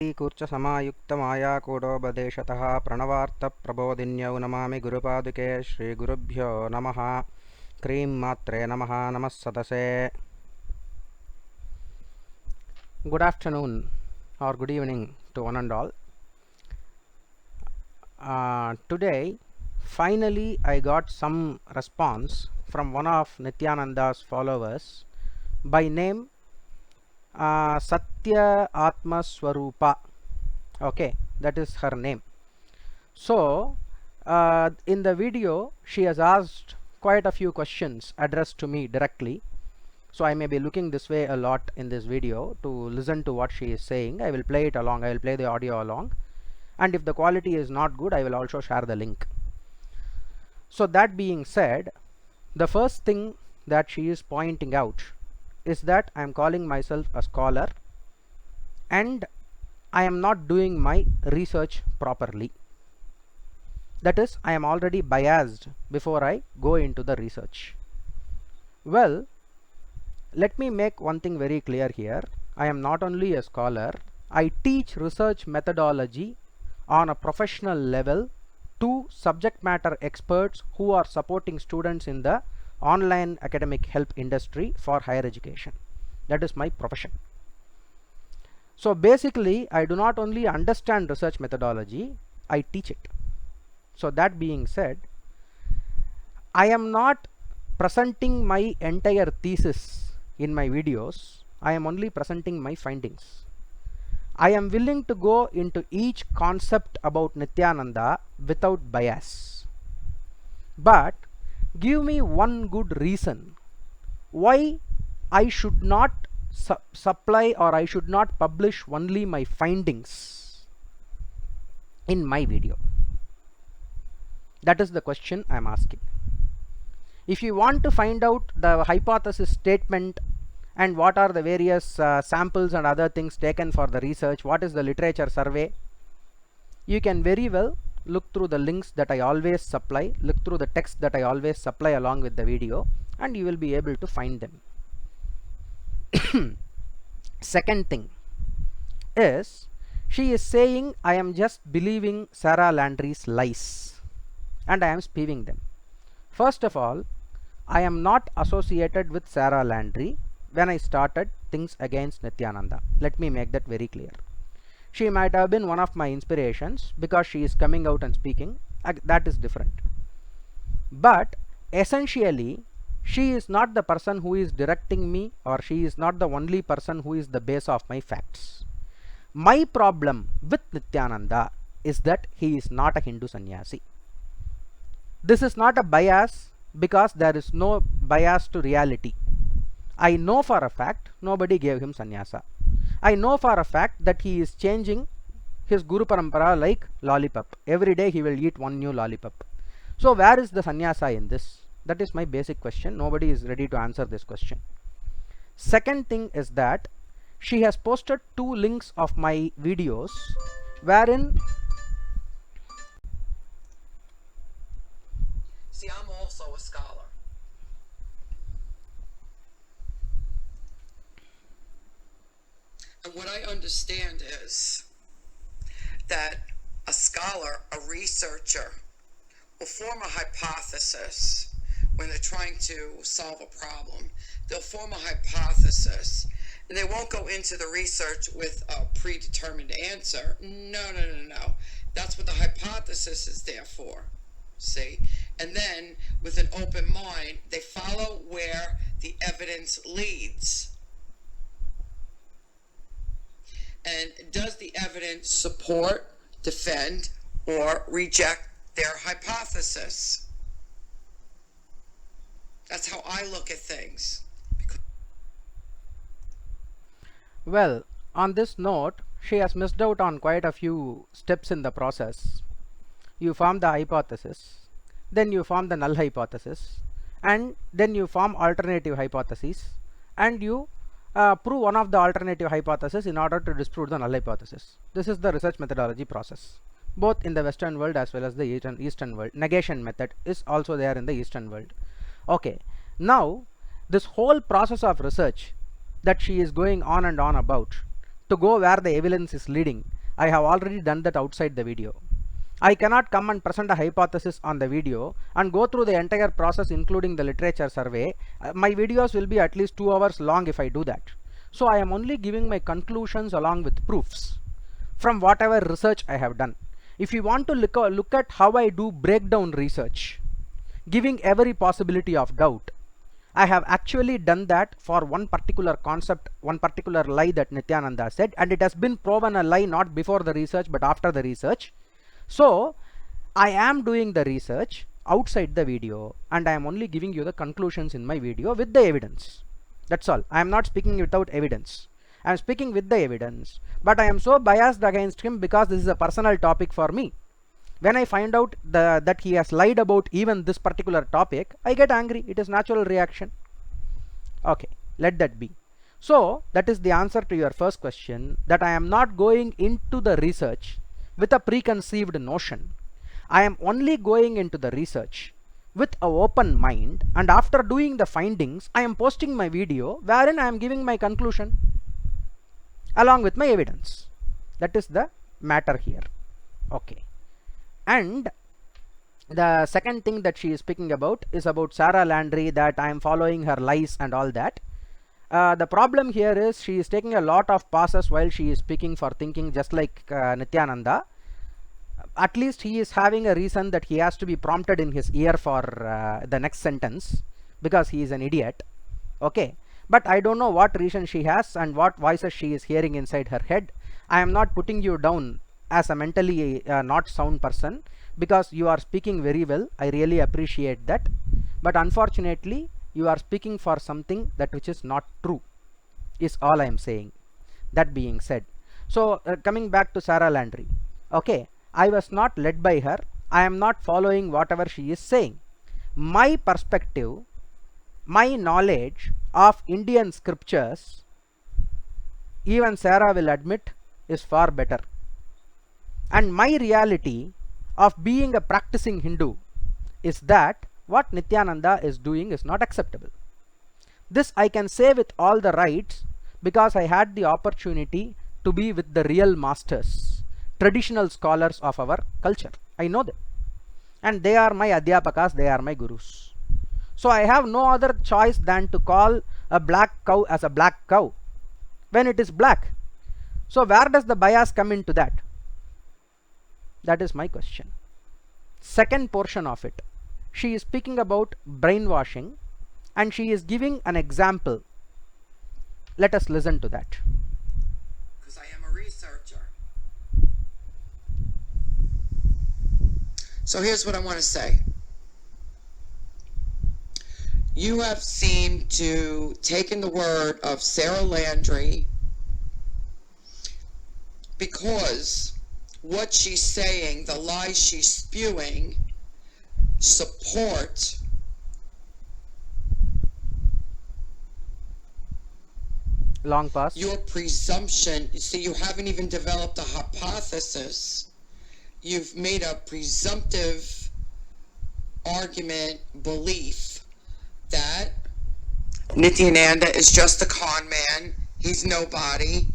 कूर्चसमायुक्तमायाकूटोपदेशतः प्रणवार्तप्रबोधिन्यौ नमामि गुरुपादुके श्रीगुरुभ्यो नमः। क्रीं मात्रे नमः। नमः सदसे. Good afternoon or good evening to one and all. Today finally I got some response from one of Nithyananda's followers by name Satya Atma Swarupa. Okay, that is her name. So in the video she has asked quite a few questions addressed to me directly, so I may be looking this way a lot in this video to listen to what she is saying. I will play it along, I will play the audio along, and if the quality is not good I will also share the link. So that being said, the first thing that she is pointing out is that I am calling myself a scholar and I am not doing my research properly. That is, I am already biased before I go into the research. Well, let me make one thing very clear here. I am not only a scholar, I teach research methodology on a professional level to subject matter experts who are supporting students in the online academic help industry for higher education. That is my profession. So basically I do not only understand research methodology, I teach it. So that being said, I am not presenting my entire thesis in my videos. I am only presenting my findings. I am willing to go into each concept about Nithyananda without bias. But give me one good reason why I should not supply or I should not publish only my findings in my video. That is the question I am asking. If you want to find out the hypothesis statement and what are the various samples and other things taken for the research, what is the literature survey, you can very well look through the links that I always supply, look through the text that I always supply along with the video, and you will be able to find them. Second thing is, she is saying I am just believing Sarah Landry's lies and I am spewing them. First of all, I am not associated with Sarah Landry when I started things against Nithyananda. Let me make that very clear. She might have been one of my inspirations because she is coming out and speaking. That is different. But essentially, she is not the person who is directing me, or she is not the only person who is the base of my facts. My problem with Nithyananda is that he is not a Hindu sannyasi. This is not a bias because there is no bias to reality. I know for a fact nobody gave him sannyasa. I know for a fact that he is changing his Guru Parampara like lollipop. Every day he will eat one new lollipop. So where is the sannyasa in this? That is my basic question. Nobody is ready to answer this question. Second thing is that she has posted 2 links of my videos wherein... See, I'm also a scholar. And what I understand is that a scholar, a researcher, will form a hypothesis when they're trying to solve a problem. They'll form a hypothesis, and they won't go into the research with a predetermined answer. No. That's what the hypothesis is there for. See? And then, with an open mind, they follow where the evidence leads. And does the evidence support, defend, or reject their hypothesis? That's how I look at things. Well, on this note, she has missed out on quite a few steps in the process. You form the hypothesis, then you form the null hypothesis, and then you form alternative hypotheses, and you prove one of the alternative hypotheses in order to disprove the null hypothesis. This is the research methodology process, both in the Western world as well as the Eastern world. Negation method is also there in the Eastern world. Okay, now this whole process of research that she is going on and on about to go where the evidence is leading. I have already done that outside the video. I cannot come and present a hypothesis on the video and go through the entire process including the literature survey. My videos will be at least 2 hours long if I do that. So I am only giving my conclusions along with proofs from whatever research I have done. If you want to look at how I do breakdown research, giving every possibility of doubt, I have actually done that for one particular concept, one particular lie that Nithyananda said, and it has been proven a lie not before the research but after the research. So I am doing the research outside the video and I am only giving you the conclusions in my video with the evidence. That's all. I am not speaking without evidence. I am speaking with the evidence, but I am so biased against him because this is a personal topic for me. When I find out that he has lied about even this particular topic, I get angry. It is natural reaction. Okay, let that be. So that is the answer to your first question, that I am not going into the research with a preconceived notion. I am only going into the research with an open mind, and after doing the findings, I am posting my video wherein I am giving my conclusion along with my evidence. That is the matter here. Okay. And the second thing that she is speaking about is about Sarah Landry, that I am following her lies and all that. The problem here is she is taking a lot of pauses while she is speaking for thinking, just like Nithyananda. At least he is having a reason that he has to be prompted in his ear for the next sentence because he is an idiot. Okay, but I don't know what reason she has and what voices she is hearing inside her head. I am not putting you down as a mentally not sound person, because you are speaking very well. I really appreciate that, but unfortunately you are speaking for something that which is not true, is all I am saying. That being said, so coming back to Sarah Landry, okay, I was not led by her. I am not following whatever she is saying. My perspective, my knowledge of Indian scriptures, even Sarah will admit, is far better. And my reality of being a practicing Hindu is that what Nithyananda is doing is not acceptable. This I can say with all the rights because I had the opportunity to be with the real masters, traditional scholars of our culture. I know them. And they are my Adhyapakas, they are my gurus. So I have no other choice than to call a black cow as a black cow when it is black. So where does the bias come into that? That is my question. Second portion of it, she is speaking about brainwashing and she is giving an example. Let us listen to that. Because I am a researcher. So here's what I want to say. You have seemed to taken the word of Sarah Landry because what she's saying, the lies she's spewing, support Long pause. your presumption. See, you haven't even developed a hypothesis. You've made a presumptive argument, belief that Nithyananda is just a con man. He's nobody.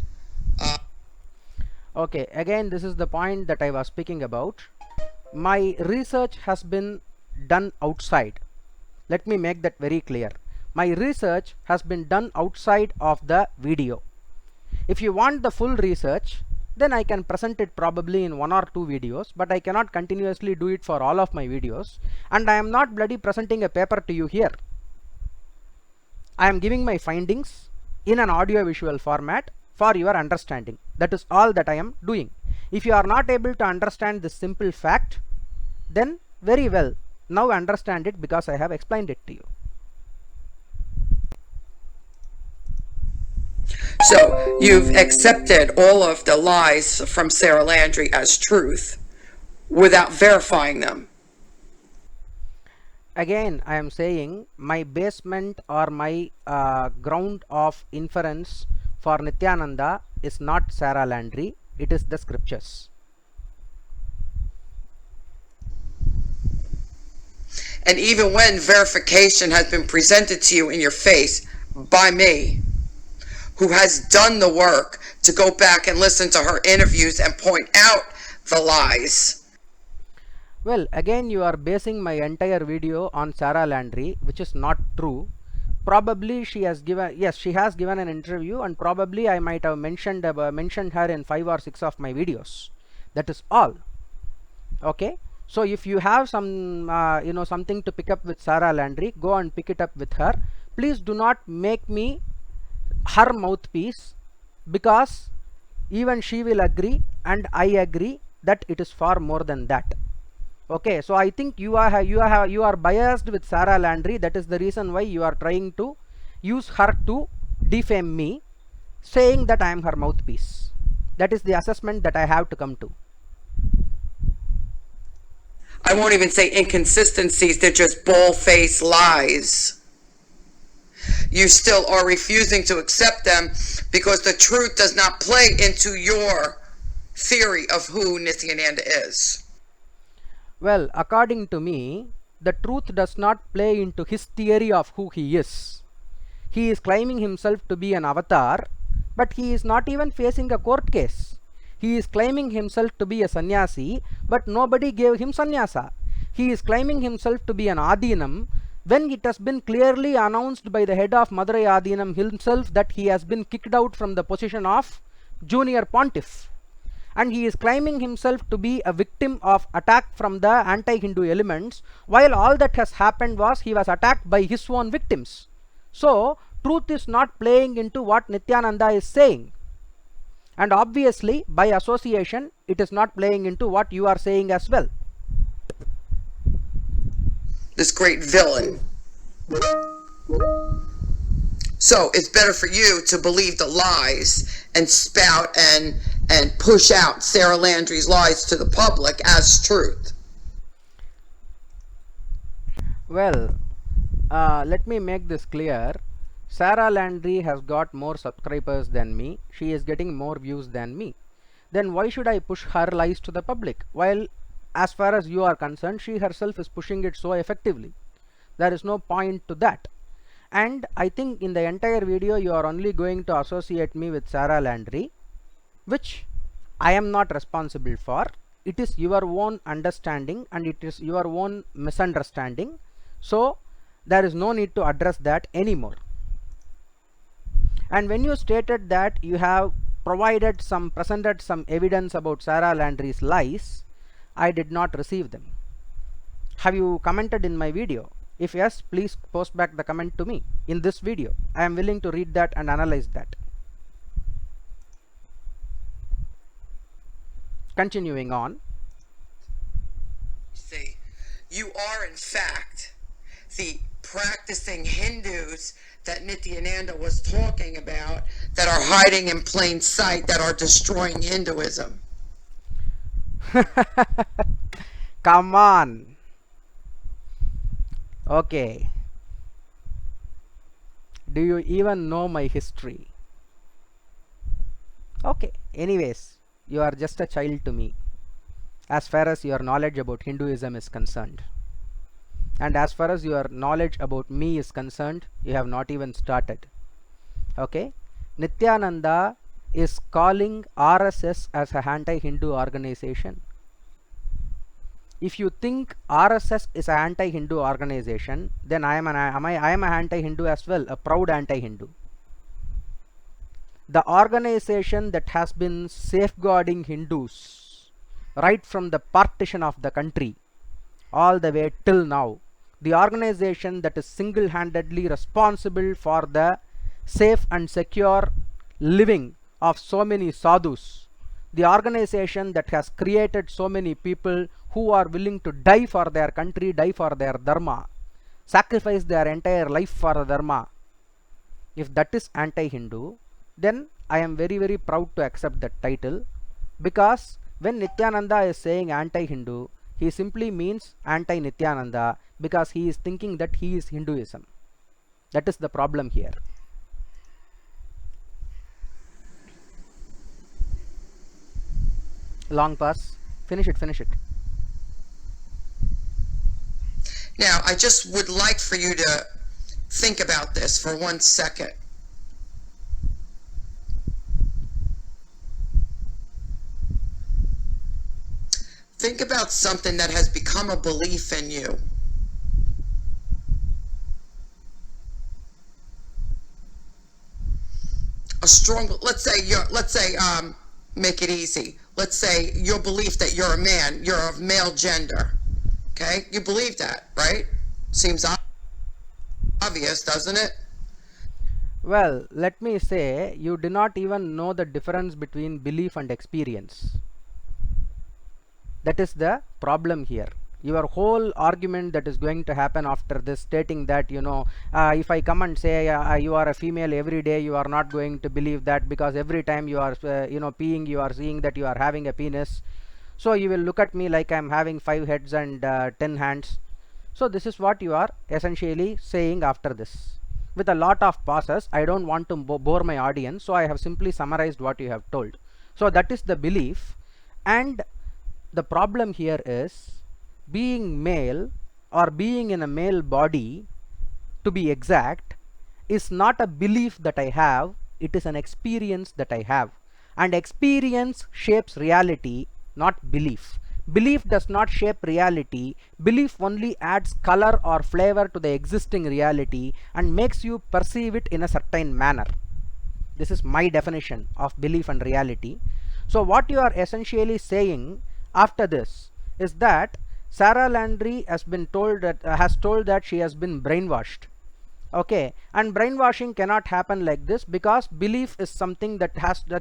Okay, again this is the point that I was speaking about. My research has been done outside. Let me make that very clear. My research has been done outside of the video. If you want the full research, then I can present it probably in 1 or 2 videos, but I cannot continuously do it for all of my videos, and I am not bloody presenting a paper to you here. I am giving my findings in an audio visual format for your understanding. That is all that I am doing. If you are not able to understand this simple fact, then very well, now understand it because I have explained it to you. So you've accepted all of the lies from Sarah Landry as truth without verifying them. Again, I am saying my basement or my ground of inference for Nithyananda is not Sarah Landry, it is the scriptures. And even when verification has been presented to you in your face by me, who has done the work to go back and listen to her interviews and point out the lies. Well, again you are basing my entire video on Sarah Landry, which is not true. Probably she has given, yes, she has given an interview, and probably I might have mentioned her in 5 or 6 of my videos. That is all. Okay, so if you have some something to pick up with Sarah Landry, go and pick it up with her. Please do not make me her mouthpiece, because even she will agree and I agree that it is far more than that. Okay, so I think you are biased with Sarah Landry. That is the reason why you are trying to use her to defame me, saying that I am her mouthpiece. That is the assessment that I have to come to. I won't even say inconsistencies, they're just bull-faced lies. You still are refusing to accept them because the truth does not play into your theory of who Nithyananda is. Well, according to me, the truth does not play into his theory of who he is. He is claiming himself to be an avatar, but he is not even facing a court case. He is claiming himself to be a sannyasi, but nobody gave him sannyasa. He is claiming himself to be an adinam, when it has been clearly announced by the head of Madurai Adinam himself that he has been kicked out from the position of junior pontiff. And he is claiming himself to be a victim of attack from the anti-Hindu elements, while all that has happened was he was attacked by his own victims. So, truth is not playing into what Nithyananda is saying. And obviously, by association, it is not playing into what you are saying as well. This great villain. So it's better for you to believe the lies and spout and push out Sarah Landry's lies to the public as truth. Well, let me make this clear. Sarah Landry has got more subscribers than me. She is getting more views than me. Then why should I push her lies to the public? While as far as you are concerned, she herself is pushing it so effectively. There is no point to that. And I think in the entire video you are only going to associate me with Sarah Landry, which I am not responsible for. It is your own understanding and it is your own misunderstanding. So there is no need to address that anymore. And when you stated that you have presented some evidence about Sarah Landry's lies, I did not receive them. Have you commented in my video? If yes, please post back the comment to me in this video. I am willing to read that and analyze that. Continuing on. See, you are in fact the practicing Hindus that Nithyananda was talking about, that are hiding in plain sight, that are destroying Hinduism. Come on. Okay. Do you even know my history? Okay. Anyways, you are just a child to me as far as your knowledge about Hinduism is concerned. And as far as your knowledge about me is concerned, you have not even started. Okay. Nithyananda is calling RSS as a anti-Hindu organization. If you think RSS is an anti-Hindu organization, then I am an anti-Hindu as well, a proud anti-Hindu. The organization that has been safeguarding Hindus right from the partition of the country all the way till now, the organization that is single-handedly responsible for the safe and secure living of so many sadhus, the organization that has created so many people who are willing to die for their country, die for their dharma, sacrifice their entire life for the dharma. If that is anti-Hindu, then I am very, very proud to accept that title, because when Nithyananda is saying anti-Hindu, he simply means anti-Nithyananda, because he is thinking that he is Hinduism. That is the problem here. Long pause. Finish it. Now, I just would like for you to think about this for 1 second. Think about something that has become a belief in you. A strong, make it easy. Let's say your belief that you're a man, you're of male gender. Okay? You believe that, right? Seems obvious, doesn't it? Well, let me say, you do not even know the difference between belief and experience. That is the problem here. Your whole argument that is going to happen after this, stating that, if I come and say you are a female every day, you are not going to believe that, because every time you are peeing, you are seeing that you are having a penis, so you will look at me like I am having 5 heads and 10 hands. So this is what you are essentially saying after this, with a lot of pauses. I don't want to bore my audience, so I have simply summarized what you have told. So that is the belief. And the problem here is, being male or being in a male body, to be exact, is not a belief that I have, it is an experience that I have. And experience shapes reality, not belief. Belief does not shape reality. Belief only adds color or flavor to the existing reality and makes you perceive it in a certain manner. This is my definition of belief and reality. So what you are essentially saying after this is that Sarah Landry has told that she has been brainwashed. Okay, and brainwashing cannot happen like this, because belief is something that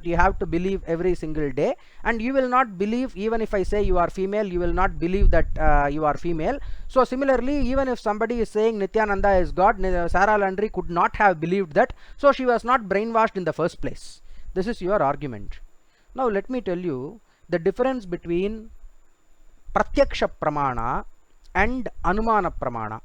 you have to believe every single day, and you will not believe, even if I say you are female, you will not believe that you are female. So similarly, even if somebody is saying Nithyananda is God, Sarah Landry could not have believed that, so she was not brainwashed in the first place. This is your argument. Now let me tell you the difference between Pratyaksha Pramana and Anumana Pramana.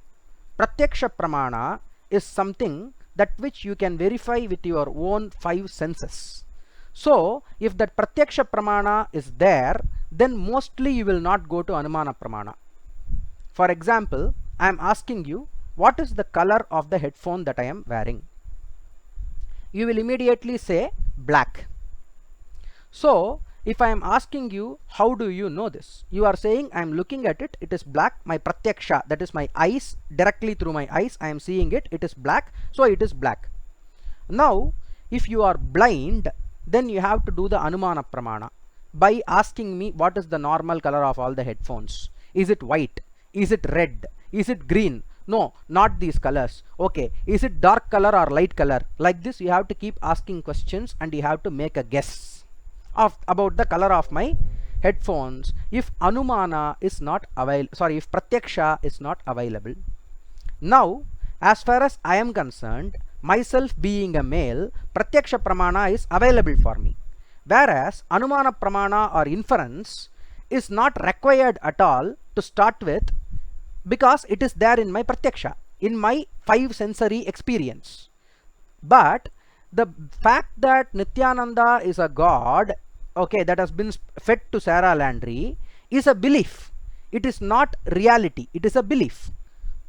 Pratyaksha Pramana is something that which you can verify with your own 5 senses. So if that Pratyaksha Pramana is there, then mostly you will not go to Anumana Pramana. For example, I am asking you, what is the color of the headphone that I am wearing? You will immediately say black. So if I am asking you, how do you know this? You are saying, I am looking at it, it is black. My pratyaksha, that is my eyes, directly through my eyes, I am seeing it, it is black, so it is black. Now, if you are blind, then you have to do the Anumana Pramana by asking me, what is the normal color of all the headphones? Is it white? Is it red? Is it green? No, not these colors. Okay, is it dark color or light color? Like this, you have to keep asking questions and you have to make a guess about the color of my headphones if Anumana is not available, if Pratyaksha is not available. Now, as far as I am concerned, myself being a male, Pratyaksha Pramana is available for me. Whereas Anumana Pramana or inference is not required at all to start with, because it is there in my Pratyaksha, in my 5 sensory experience. But the fact that Nithyananda is a god, okay, that has been fed to Sarah Landry, is a belief. It is not reality, it is a belief,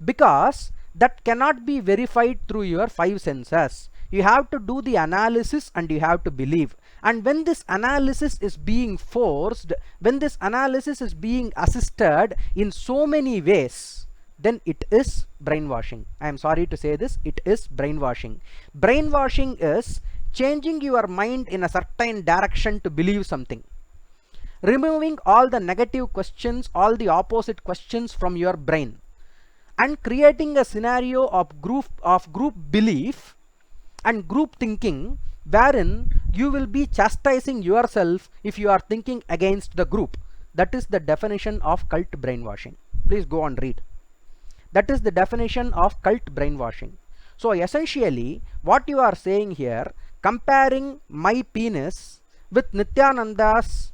because that cannot be verified through your 5 senses. You have to do the analysis and you have to believe. And when this analysis is being forced, when this analysis is being assisted in so many ways, then it is brainwashing. I am sorry to say this, it is brainwashing. Brainwashing is changing your mind in a certain direction to believe something, removing all the negative questions, all the opposite questions from your brain, and creating a scenario of group belief and group thinking, wherein you will be chastising yourself if you are thinking against the group. That is the definition of cult brainwashing. Please go and read. That is the definition of cult brainwashing. So essentially, what you are saying here, comparing my penis with Nithyananda's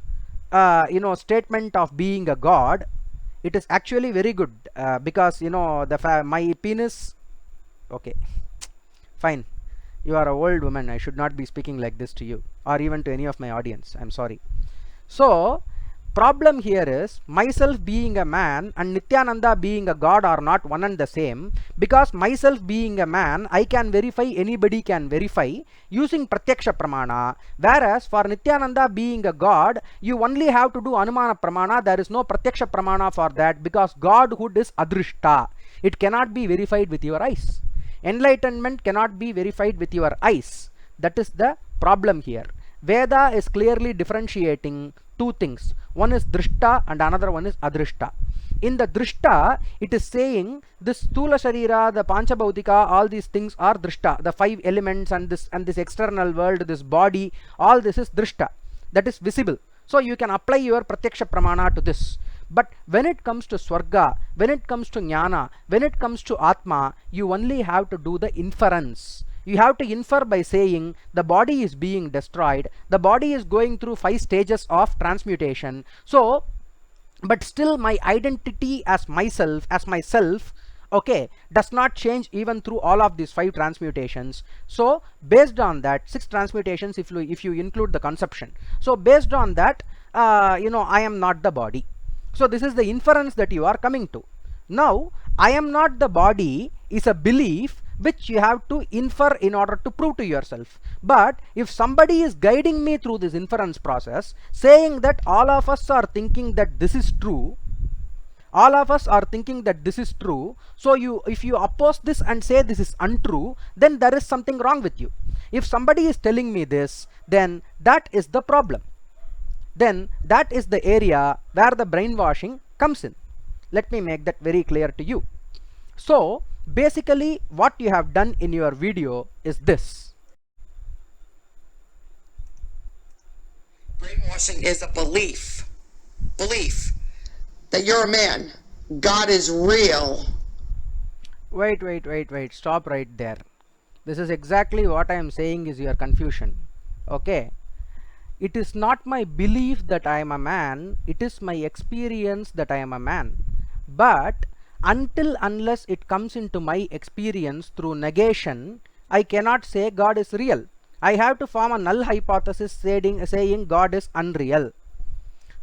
statement of being a god, it is actually very good, because my penis, okay, fine, you are a old woman, I should not be speaking like this to you or even to any of my audience, I'm sorry. So problem here is myself being a man and Nithyananda being a god are not one and the same, because myself being a man, I can verify, anybody can verify using pratyaksha pramana, whereas for Nithyananda being a god, you only have to do anumana pramana. There is no pratyaksha pramana for that, because godhood is adrishta. It cannot be verified with your eyes. Enlightenment cannot be verified with your eyes. That is the problem here. Veda is clearly differentiating two things. One is drishta and another one is adrishta. In the drishta, it is saying this sthula sharira, the panchabhautika, all these things are drishta. The 5 elements and this external world, this body, all this is drishta. That is visible. So you can apply your pratyaksha pramana to this. But when it comes to swarga, when it comes to jnana, when it comes to atma, you only have to do the inference. You have to infer by saying the body is being destroyed, the body is going through 5 stages of transmutation. So, but still my identity as myself, okay, does not change even through all of these 5 transmutations. So based on that, 6 transmutations if you include the conception. So based on that, I am not the body. So this is the inference that you are coming to. Now, I am not the body is a belief which you have to infer in order to prove to yourself. But if somebody is guiding me through this inference process, saying that all of us are thinking that this is true, so if you oppose this and say this is untrue, then there is something wrong with you. If somebody is telling me this, then that is the problem. Then that is the area where the brainwashing comes in. Let me make that very clear to you. So basically what you have done in your video is this. Brainwashing is a belief that you're a man. God is real. Wait, stop right there. This is exactly what I am saying is your confusion. Okay, it is not my belief that I am a man, it is my experience that I am a man. But unless it comes into my experience through negation, I cannot say God is real. I have to form a null hypothesis saying God is unreal.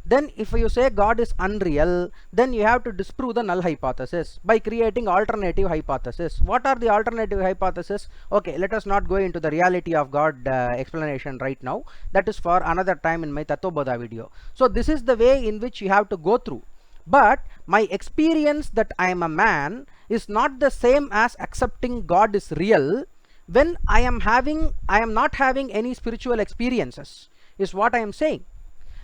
Then if you say God is unreal, then you have to disprove the null hypothesis by creating alternative hypothesis. What are the alternative hypothesis? Okay, let us not go into the reality of God explanation right now. That is for another time in my Tattvabodha video. So this is the way in which you have to go through. But my experience that I am a man is not the same as accepting God is real when I am not having any spiritual experiences, is what I am saying.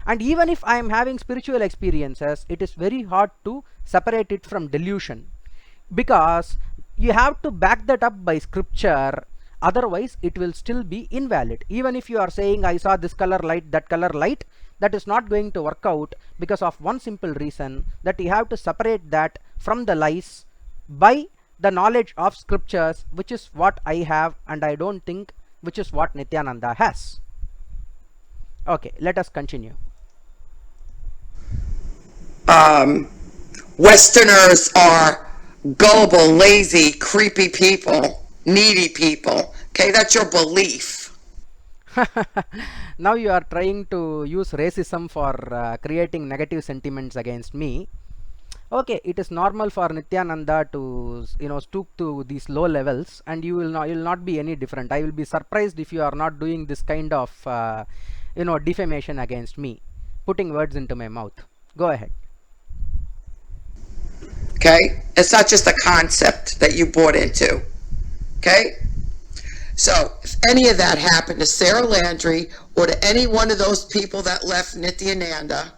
And even if I am having spiritual experiences, it is very hard to separate it from delusion, because you have to back that up by scripture, otherwise it will still be invalid. Even if you are saying I saw this color light, that color light, that is not going to work out, because of one simple reason, that you have to separate that from the lies by the knowledge of scriptures, which is what I have, and I don't think which is what Nithyananda has. Okay, let us continue. Westerners are gullible, lazy, creepy people, needy people. Okay, that's your belief. Now you are trying to use racism for creating negative sentiments against me. Okay, it is normal for Nithyananda to stoop to these low levels, and you will not be any different. I will be surprised if you are not doing this kind of defamation against me, putting words into my mouth. Go ahead. Okay, it's not just a concept that you bought into. Okay, so if any of that happened to Sarah Landry or to any one of those people that left Nithyananda,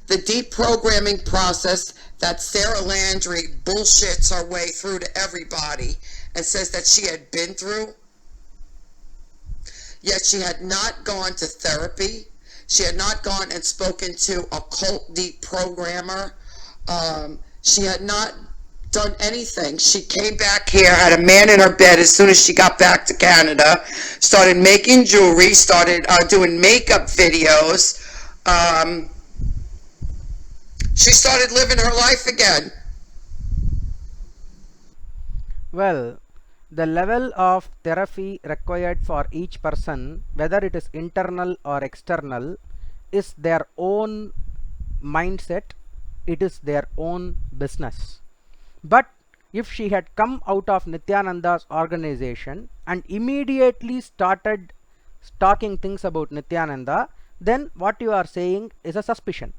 the deprogramming process that Sarah Landry bullshits her way through to everybody and says that she had been through, yet she had not gone to therapy, she had not gone and spoken to a cult deprogrammer, she had not done anything. She came back here, had a man in her bed as soon as she got back to Canada, started making jewelry, started doing makeup videos. She started living her life again. Well, the level of therapy required for each person, whether it is internal or external, is their own mindset, it is their own business. But if she had come out of Nithyananda's organization and immediately started talking things about Nithyananda, then what you are saying is a suspicion.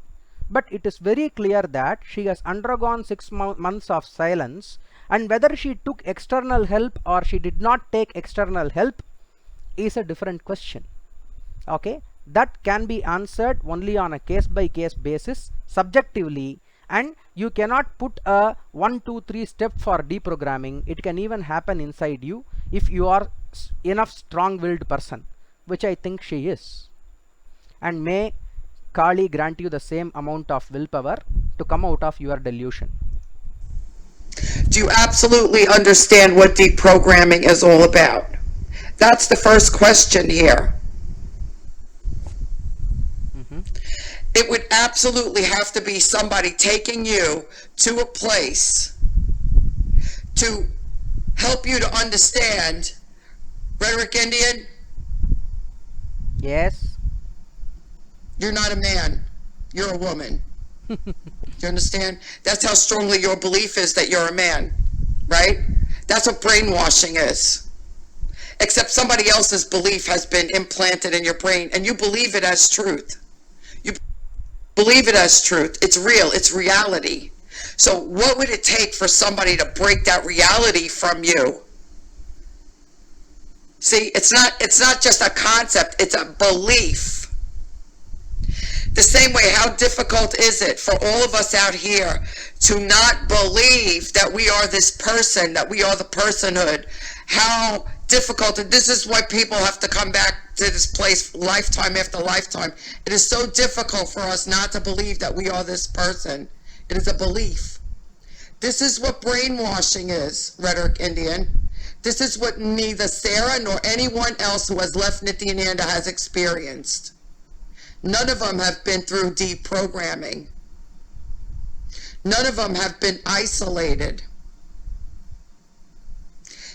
But it is very clear that she has undergone 6 months of silence, and whether she took external help or she did not take external help is a different question. Okay, that can be answered only on a case by case basis, subjectively, and you cannot put a 1 2 3 step for deprogramming. It can even happen inside you if you are enough strong-willed person, which I think she is. And may Kali grant you the same amount of willpower to come out of your delusion. Do you absolutely understand what deprogramming is all about? That's the first question here. It would absolutely have to be somebody taking you to a place to help you to understand. Rhetoric Indian? Yes. You're not a man. You're a woman. Do you understand? That's how strongly your belief is that you're a man, right? That's what brainwashing is. Except somebody else's belief has been implanted in your brain, and you believe it as truth. You believe it as truth. It's real. It's reality. So what would it take for somebody to break that reality from you? See, it's not just a concept, it's a belief. The same way, how difficult is it for all of us out here to not believe that we are this person, that we are the personhood? How difficult, and this is why people have to come back to this place lifetime after lifetime. It is so difficult for us not to believe that we are this person. It is a belief. This is what brainwashing is, Rhetoric Indian. This is what neither Sarah nor anyone else who has left Nithyananda has experienced. None of them have been through deprogramming. None of them have been isolated.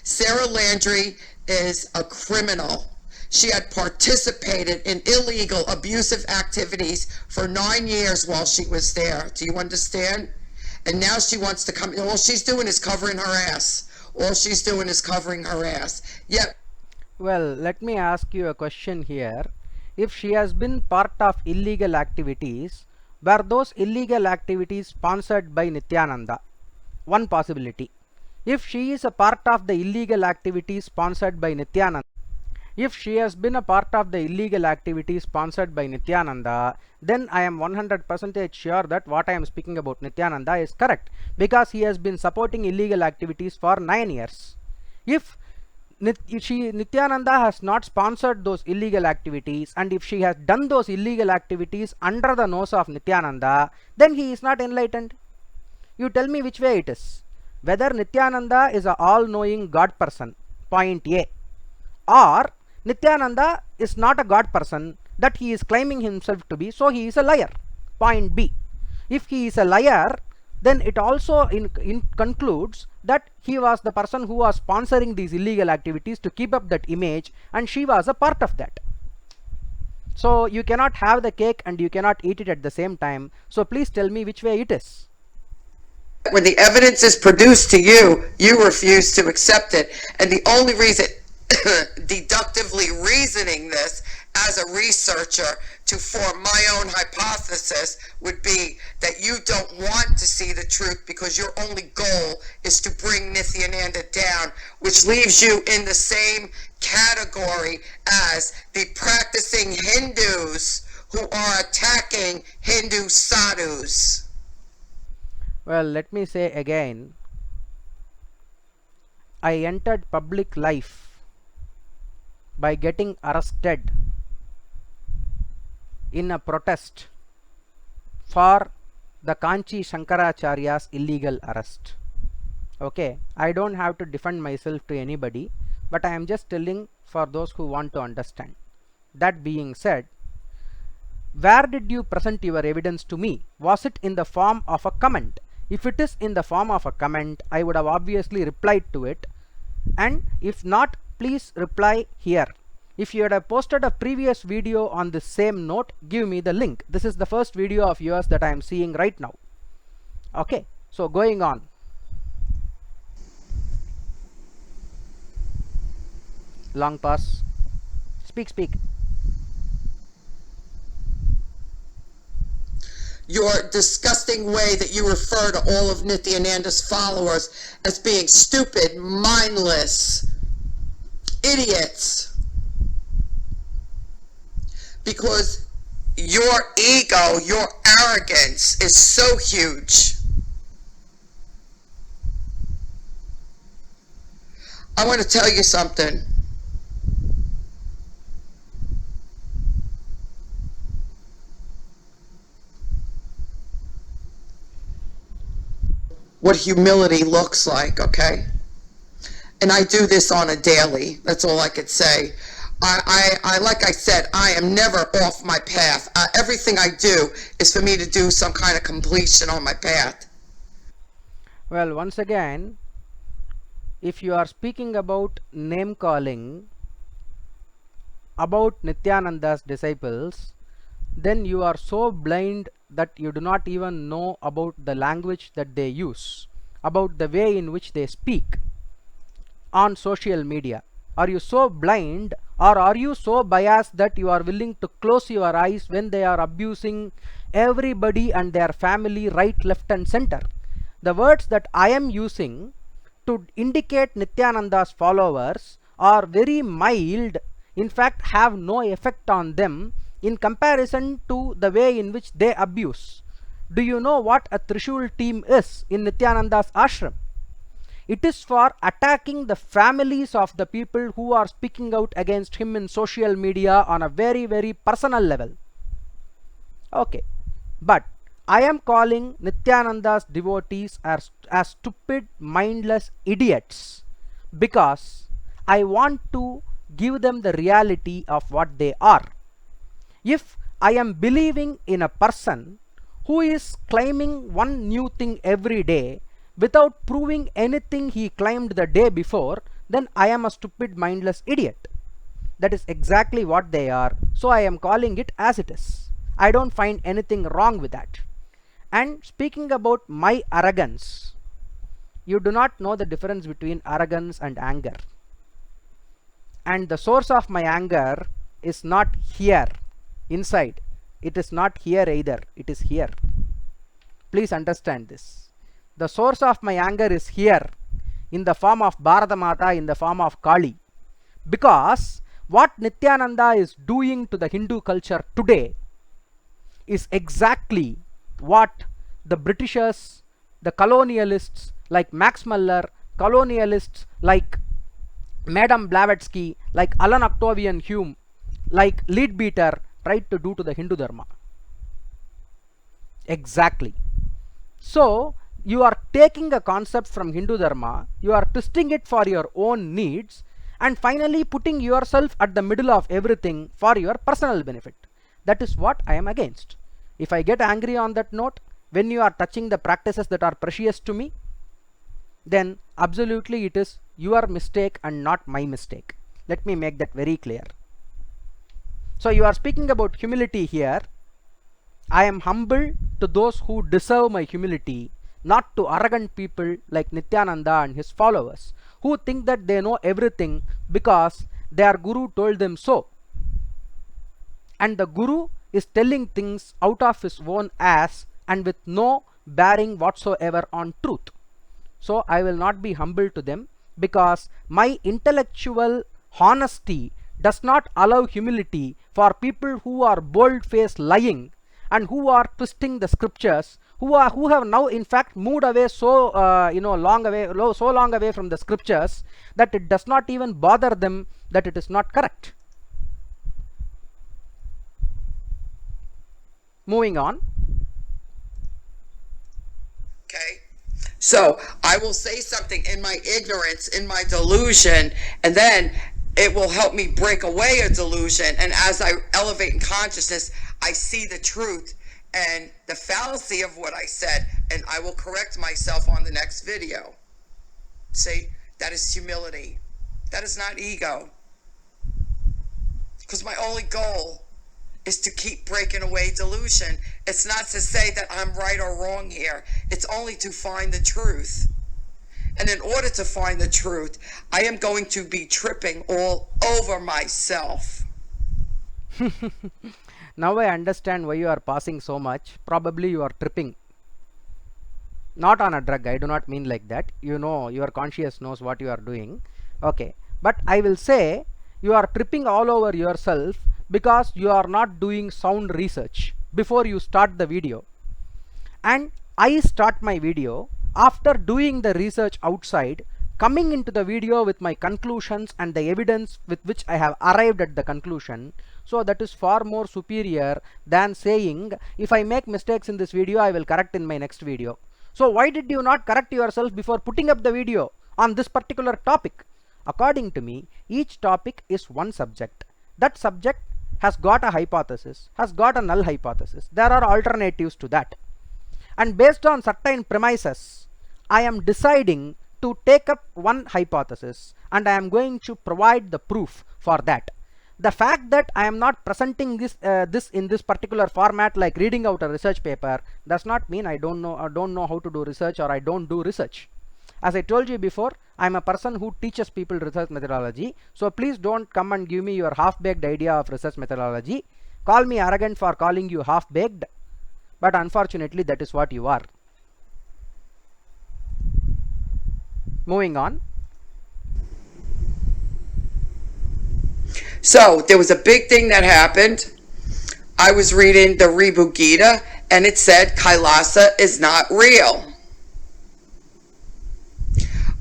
Sarah Landry is a criminal. She had participated in illegal, abusive activities for 9 years while she was there. Do you understand? And now she wants to come. All she's doing is covering her ass. All she's doing is covering her ass. Yet. Well, let me ask you a question here. If she has been part of illegal activities, were those illegal activities sponsored by Nithyananda? One possibility. If she is a part of the illegal activities sponsored by Nithyananda, if she has been a part of the illegal activities sponsored by Nithyananda, then I am 100% sure that what I am speaking about Nithyananda is correct, because he has been supporting illegal activities for 9 years. If Nithyananda has not sponsored those illegal activities, and if she has done those illegal activities under the nose of Nithyananda, then he is not enlightened. You tell me which way it is. Whether Nithyananda is a all-knowing God person, point A, or Nithyananda is not a God person that he is claiming himself to be, so he is a liar, point B. If he is a liar, then it also concludes that he was the person who was sponsoring these illegal activities to keep up that image, and she was a part of that. So you cannot have the cake and you cannot eat it at the same time. So please tell me which way it is. When the evidence is produced to you, you refuse to accept it. And the only reason, deductively reasoning this as a researcher to form my own hypothesis, would be that you don't want to see the truth because your only goal is to bring Nithyananda down, which leaves you in the same category as the practicing Hindus who are attacking Hindu sadhus. Well, let me say again, I entered public life by getting arrested in a protest for the Kanchi Shankaracharya's illegal arrest. Okay, I don't have to defend myself to anybody, but I am just telling for those who want to understand. That being said, where did you present your evidence to me? Was it in the form of a comment? If it is in the form of a comment, I would have obviously replied to it, and if not, please reply here. If you had posted a previous video on the same note, give me the link. This is the first video of yours that I am seeing right now. Okay, so going on. Long pause. Speak. Your disgusting way that you refer to all of Nithyananda's followers as being stupid, mindless, idiots. Because your ego, your arrogance is so huge. I want to tell you something. What humility looks like, okay? And I do this on a daily. That's all I could say. I like I said, I am never off my path. Everything I do is for me to do some kind of completion on my path. Well, once again, if you are speaking about name calling about Nithyananda's disciples, then you are so blind that you do not even know about the language that they use, about the way in which they speak on social media. Are you so blind, or are you so biased that you are willing to close your eyes when they are abusing everybody and their family right, left and center? The words that I am using to indicate Nithyananda's followers are very mild, in fact have no effect on them in comparison to the way in which they abuse. Do you know what a Trishul team is in Nithyananda's ashram? It is for attacking the families of the people who are speaking out against him in social media on a very, very personal level. Okay, but I am calling Nithyananda's devotees as stupid, mindless idiots because I want to give them the reality of what they are. If I am believing in a person who is claiming one new thing every day without proving anything he claimed the day before, then I am a stupid, mindless idiot. That is exactly what they are, so I am calling it as it is. I don't find anything wrong with that. And speaking about my arrogance, you do not know the difference between arrogance and anger. And the source of my anger is not here, inside. It is not here either, it is here. Please understand this. The source of my anger is here, in the form of Bharata Mata, in the form of Kali. Because what Nithyananda is doing to the Hindu culture today is exactly what the Britishers, the colonialists like Max Muller, colonialists like Madame Blavatsky, like Alan Octavian Hume, like Leadbeater tried to do to the Hindu Dharma. Exactly. So you are taking a concept from Hindu Dharma, you are twisting it for your own needs, and finally putting yourself at the middle of everything for your personal benefit. That is what I am against. If I get angry on that note, when you are touching the practices that are precious to me, then absolutely it is your mistake and not my mistake. Let me make that very clear. So you are speaking about humility here. I am humble to those who deserve my humility, not to arrogant people like Nithyananda and his followers, who think that they know everything because their guru told them so. And the guru is telling things out of his own ass and with no bearing whatsoever on truth. So I will not be humble to them because my intellectual honesty does not allow humility for people who are bold-faced lying and who are twisting the scriptures, who have now in fact moved away so long away from the scriptures that it does not even bother them that it is not correct. Moving on. Okay. So I will say something in my ignorance, in my delusion, and then it will help me break away a delusion. And as I elevate in consciousness, I see the truth and the fallacy of what I said, and I will correct myself on the next video. See, that is humility. That is not ego. because my only goal is to keep breaking away delusion. It's not to say that I'm right or wrong here. It's only to find the truth. And in order to find the truth, I am going to be tripping all over myself. Now I understand why you are passing so much. Probably you are tripping. Not on a drug, I do not mean like that. You know, your conscious knows what you are doing. Okay, but I will say you are tripping all over yourself because you are not doing sound research before you start the video. And I start my video after doing the research outside, coming into the video with my conclusions and the evidence with which I have arrived at the conclusion. So that is far more superior than saying, if I make mistakes in this video, I will correct in my next video. So why did you not correct yourself before putting up the video on this particular topic? According to me, each topic is one subject. That subject has got a hypothesis, has got a null hypothesis. There are alternatives to that. And based on certain premises, I am deciding to take up one hypothesis and I am going to provide the proof for that. The fact that I am not presenting this in this particular format, like reading out a research paper, does not mean I don't know how to do research, or I don't do research. As I told you before, I am a person who teaches people research methodology. So please don't come and give me your half-baked idea of research methodology. Call me arrogant for calling you half-baked, but unfortunately that is what you are. Moving on. So there was a big thing that happened. I was reading the Reboot Gita and it said Kailasa is not real.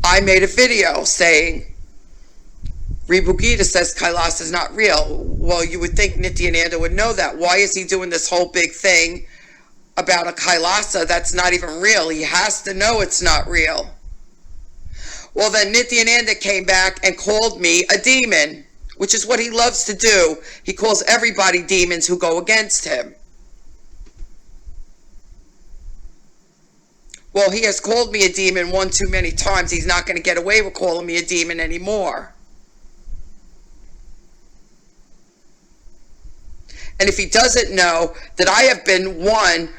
I made a video saying Reboot Gita says Kailasa is not real. Well, you would think Nithyananda would know that. Why is he doing this whole big thing about a Kailasa that's not even real? He has to know it's not real. Well, then Nithyananda came back and called me a demon, which is what he loves to do. He calls everybody demons who go against him. Well, he has called me a demon one too many times. He's not going to get away with calling me a demon anymore. And if he doesn't know that I have been one,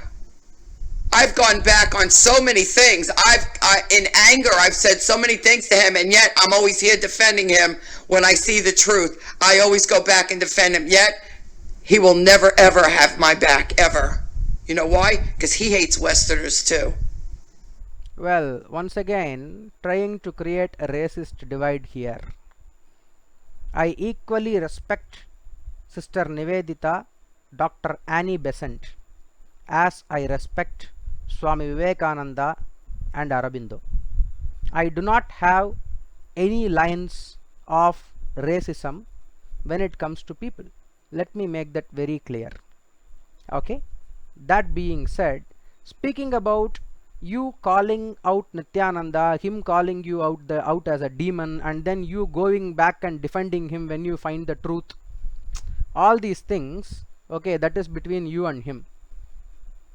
I've gone back on so many things. In anger, I've said so many things to him, and yet I'm always here defending him when I see the truth. I always go back and defend him, yet he will never, ever have my back, ever. You know why? Because he hates Westerners too. Well, once again, trying to create a racist divide here. I equally respect Sister Nivedita, Dr. Annie Besant, as I respect Swami Vivekananda and Aurobindo. I do not have any lines of racism when it comes to people. Let me make that very clear. Okay? That being said, speaking about you calling out Nithyananda, him calling you out as a demon, and then you going back and defending him when you find the truth, all these things, okay, that is between you and him.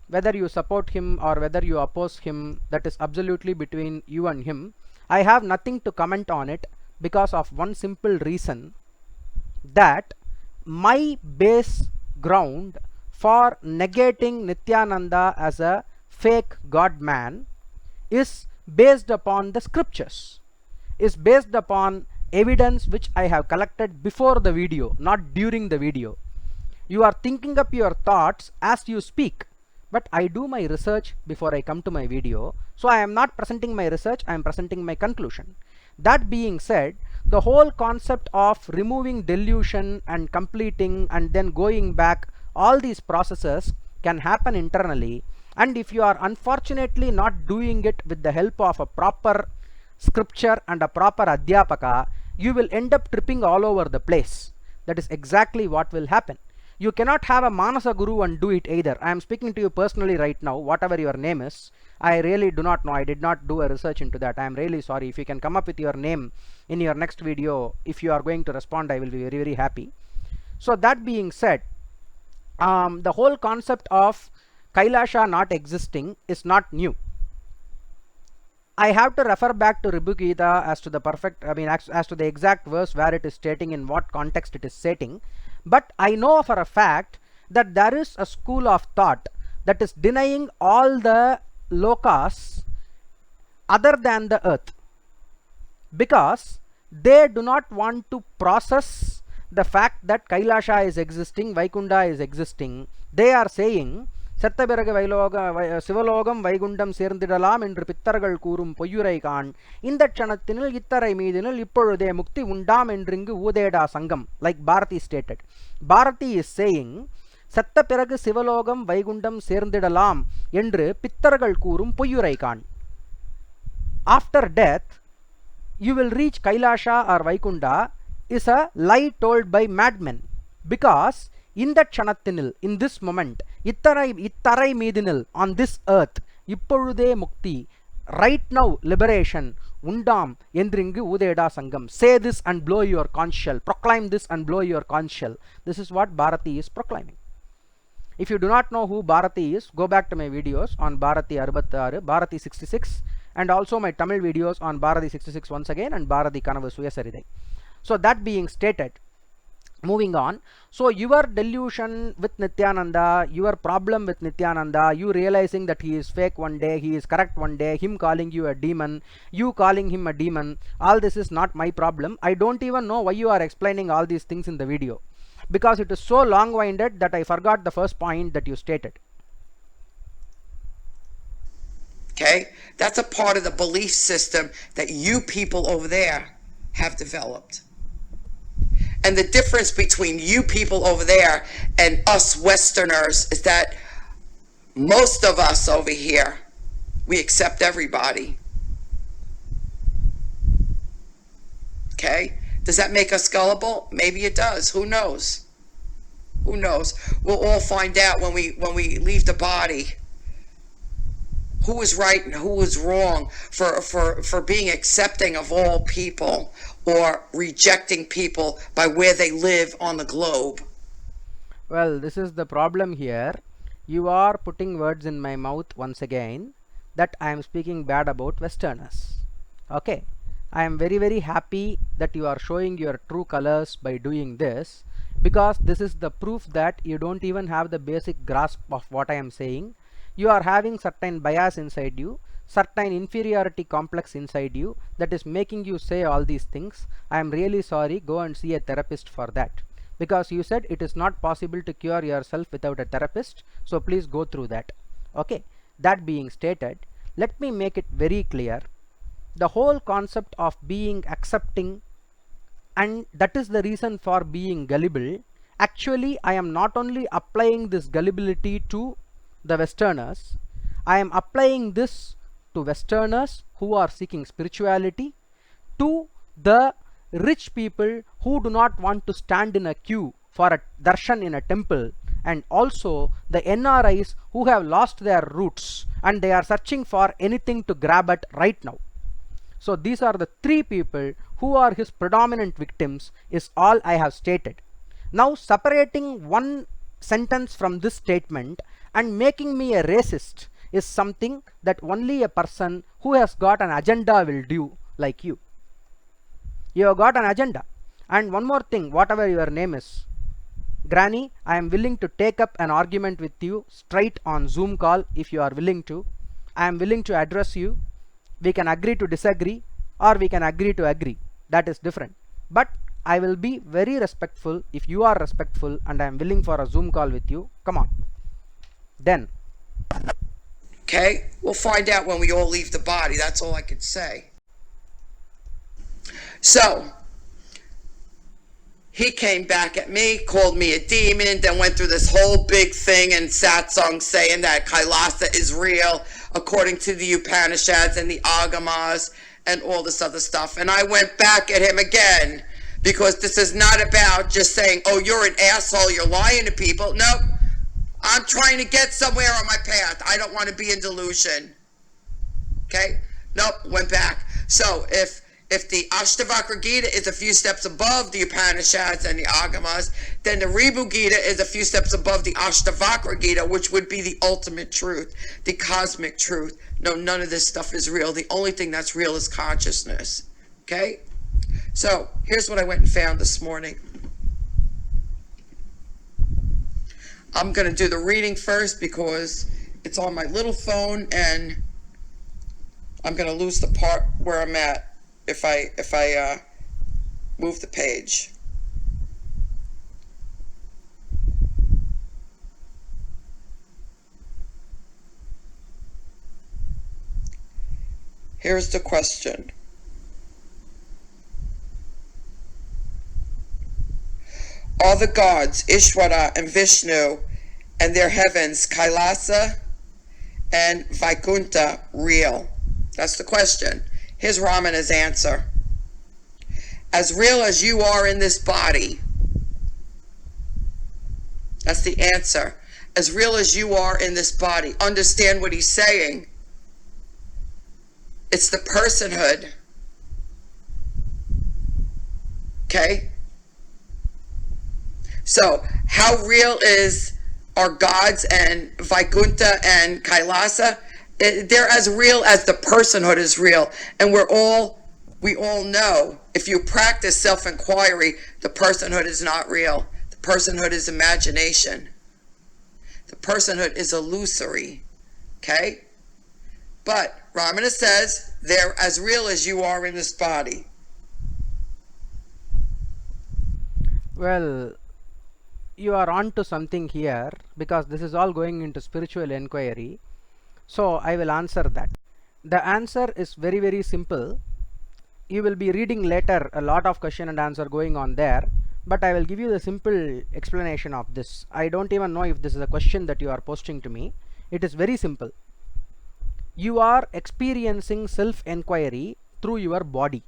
Whether you support him or whether you oppose him, that is absolutely between you and him. I have nothing to comment on it because of one simple reason, that my base ground for negating Nithyananda as a fake god man is based upon the scriptures, is based upon evidence which I have collected before the video, not during the video. You are thinking up your thoughts as you speak, but I do my research before I come to my video, so I am not presenting my research, I am presenting my conclusion. That being said, the whole concept of removing delusion and completing and then going back, all these processes can happen internally, and if you are unfortunately not doing it with the help of a proper scripture and a proper adhyapaka, you will end up tripping all over the place. That is exactly what will happen. You cannot have a Manasa Guru and do it either. I am speaking to you personally right now, whatever your name is. I really do not know. I did not do a research into that. I am really sorry. If you can come up with your name in your next video, if you are going to respond, I will be very, very happy. So that being said, the whole concept of Kailasha not existing is not new. I have to refer back to Reboot Gita as to the perfect, as to the exact verse where it is stating in what context it is stating. But I know for a fact that there is a school of thought that is denying all the lokas other than the earth, because they do not want to process the fact that Kailasha is existing, Vaikunda is existing. They are saying செத்த பிறகு சிவலோகம் வைகுண்டம் சேர்ந்திடலாம் என்று பித்தர்கள் கூறும் பொய்யுரை காண், இந்த க்ஷணத்தினில் இத்தரை மீதினில் இப்பொழுதே முக்தி உண்டாம் என்றிங்கு ஊதேடா சங்கம். Like Bharati stated, Bharati is saying செத்த பிறகு சிவலோகம் வைகுண்டம் சேர்ந்திடலாம் என்று பித்தர்கள் கூறும் பொய்யுரை காண். After death you will reach Kailasha or Vaikunda is a lie told by madmen, because in that kshanathinil, in this moment, ittarai meedinil, on this earth, ippolude mukti, right now liberation undam endringu udeda sangam. Say this and blow your conch shell, proclaim this and blow your conch shell. This is what Bharati is proclaiming. If you do not know who Bharati is, go back to my videos on Bharati 66, Bharati 66, and also my Tamil videos on Bharati 66 once again, and Bharati Kanavu Suyasaridai. So that being stated, moving on, so your delusion with Nithyananda, your problem with Nithyananda, you realizing that he is fake one day, he is correct one day, him calling you a demon, you calling him a demon, all this is not my problem. I don't even know why you are explaining all these things in the video, because it is so long-winded that I forgot the first point that you stated. Okay, that's a part of the belief system that you people over there have developed. And the difference between you people over there and us Westerners is that most of us over here, we accept everybody. Okay, does that make us gullible? Maybe it does. Who knows? Who knows? We'll all find out when we leave the body who is right and who is wrong for being accepting of all people or rejecting people by where they live on the globe. Well, this is the problem here. You are putting words in my mouth once again that I am speaking bad about Westerners. Okay, I am very happy that you are showing your true colors by doing this, because this is the proof that you don't even have the basic grasp of what I am saying. You are having certain bias inside you, certain inferiority complex inside you, that is making you say all these things. I am really sorry. Go and see a therapist for that, because you said it is not possible to cure yourself without a therapist, so please go through that. Okay, that being stated, let me make it very clear. The whole concept of being accepting, and that is the reason for being gullible. Actually, I am not only applying this gullibility to the Westerners, I am applying this to Westerners who are seeking spirituality, to the rich people who do not want to stand in a queue for a darshan in a temple, and also the NRIs who have lost their roots and they are searching for anything to grab at right now. So these are the three people who are his predominant victims, is all I have stated. Now separating one sentence from this statement and making me a racist is something that only a person who has got an agenda will do, like you. You have got an agenda. And one more thing, whatever your name is, Granny, I am willing to take up an argument with you straight on Zoom call if you are willing to. I am willing to address you. We can agree to disagree, or we can agree to agree. That is different. But I will be very respectful if you are respectful, and I am willing for a Zoom call with you. Come on. Then. Okay, we'll find out when we all leave the body. That's all I can say. So, he came back at me, called me a demon, then went through this whole big thing in satsang saying that Kailasa is real according to the Upanishads and the Agamas and all this other stuff. And I went back at him again, because this is not about just saying, oh, you're an asshole, you're lying to people. Nope. I'm trying to get somewhere on my path. I don't want to be in delusion. Okay? Nope, went back. So if the Ashtavakra Gita is a few steps above the Upanishads and the Agamas, then the Ribu Gita is a few steps above the Ashtavakra Gita, which would be the ultimate truth, the cosmic truth. No, none of this stuff is real. The only thing that's real is consciousness. Okay? So here's what I went and found this morning. I'm going to do the reading first because it's on my little phone and I'm going to lose the part where I'm at if I move the page. Here's the question. Are the gods Ishvara and Vishnu and their heavens Kailasa and Vaikuntha real? That's the question. Here's Ramana's answer. As real as you are in this body. That's the answer. As real as you are in this body. Understand what he's saying. It's the personhood. Okay? So, how real are gods and Vaikuntha and Kailasa? They're as real as the personhood is real. And we all know, if you practice self-inquiry, the personhood is not real. The personhood is imagination. The personhood is illusory. Okay? But Ramana says they're as real as you are in this body. Well, you are on to something here, because this is all going into spiritual inquiry. So I will answer that. The answer is very, very simple. You will be reading later a lot of question and answer going on there, but I will give you the simple explanation of this. I don't even know if this is a question that you are posting to me. It is very simple. You are experiencing self-inquiry through your body.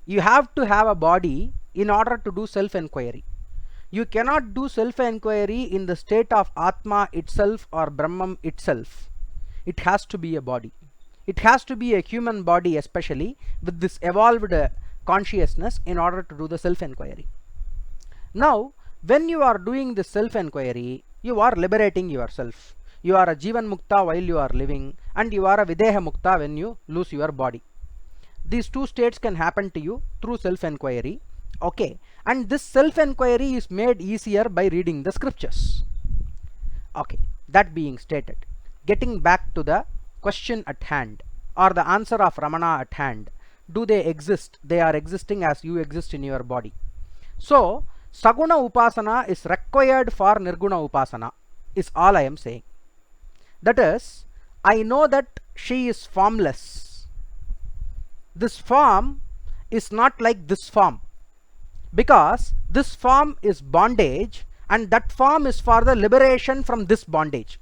You have to have a body in order to do self-inquiry. You cannot do self-inquiry in the state of Atma itself or Brahman itself. It has to be a body. It has to be a human body, especially with this evolved consciousness, in order to do the self-inquiry. Now, when you are doing this self-inquiry, you are liberating yourself. You are a Jivan Mukta while you are living, and you are a Videha Mukta when you lose your body. These two states can happen to you through self-inquiry. Okay, and this self-inquiry is made easier by reading the scriptures. Okay, that being stated, getting back to the question at hand, or the answer of Ramana at hand. Do they exist? They are existing as you exist in your body. So, Saguna Upasana is required for Nirguna Upasana, is all I am saying. That is, I know that she is formless. This form is not like this form, because this form is bondage and that form is for the liberation from this bondage.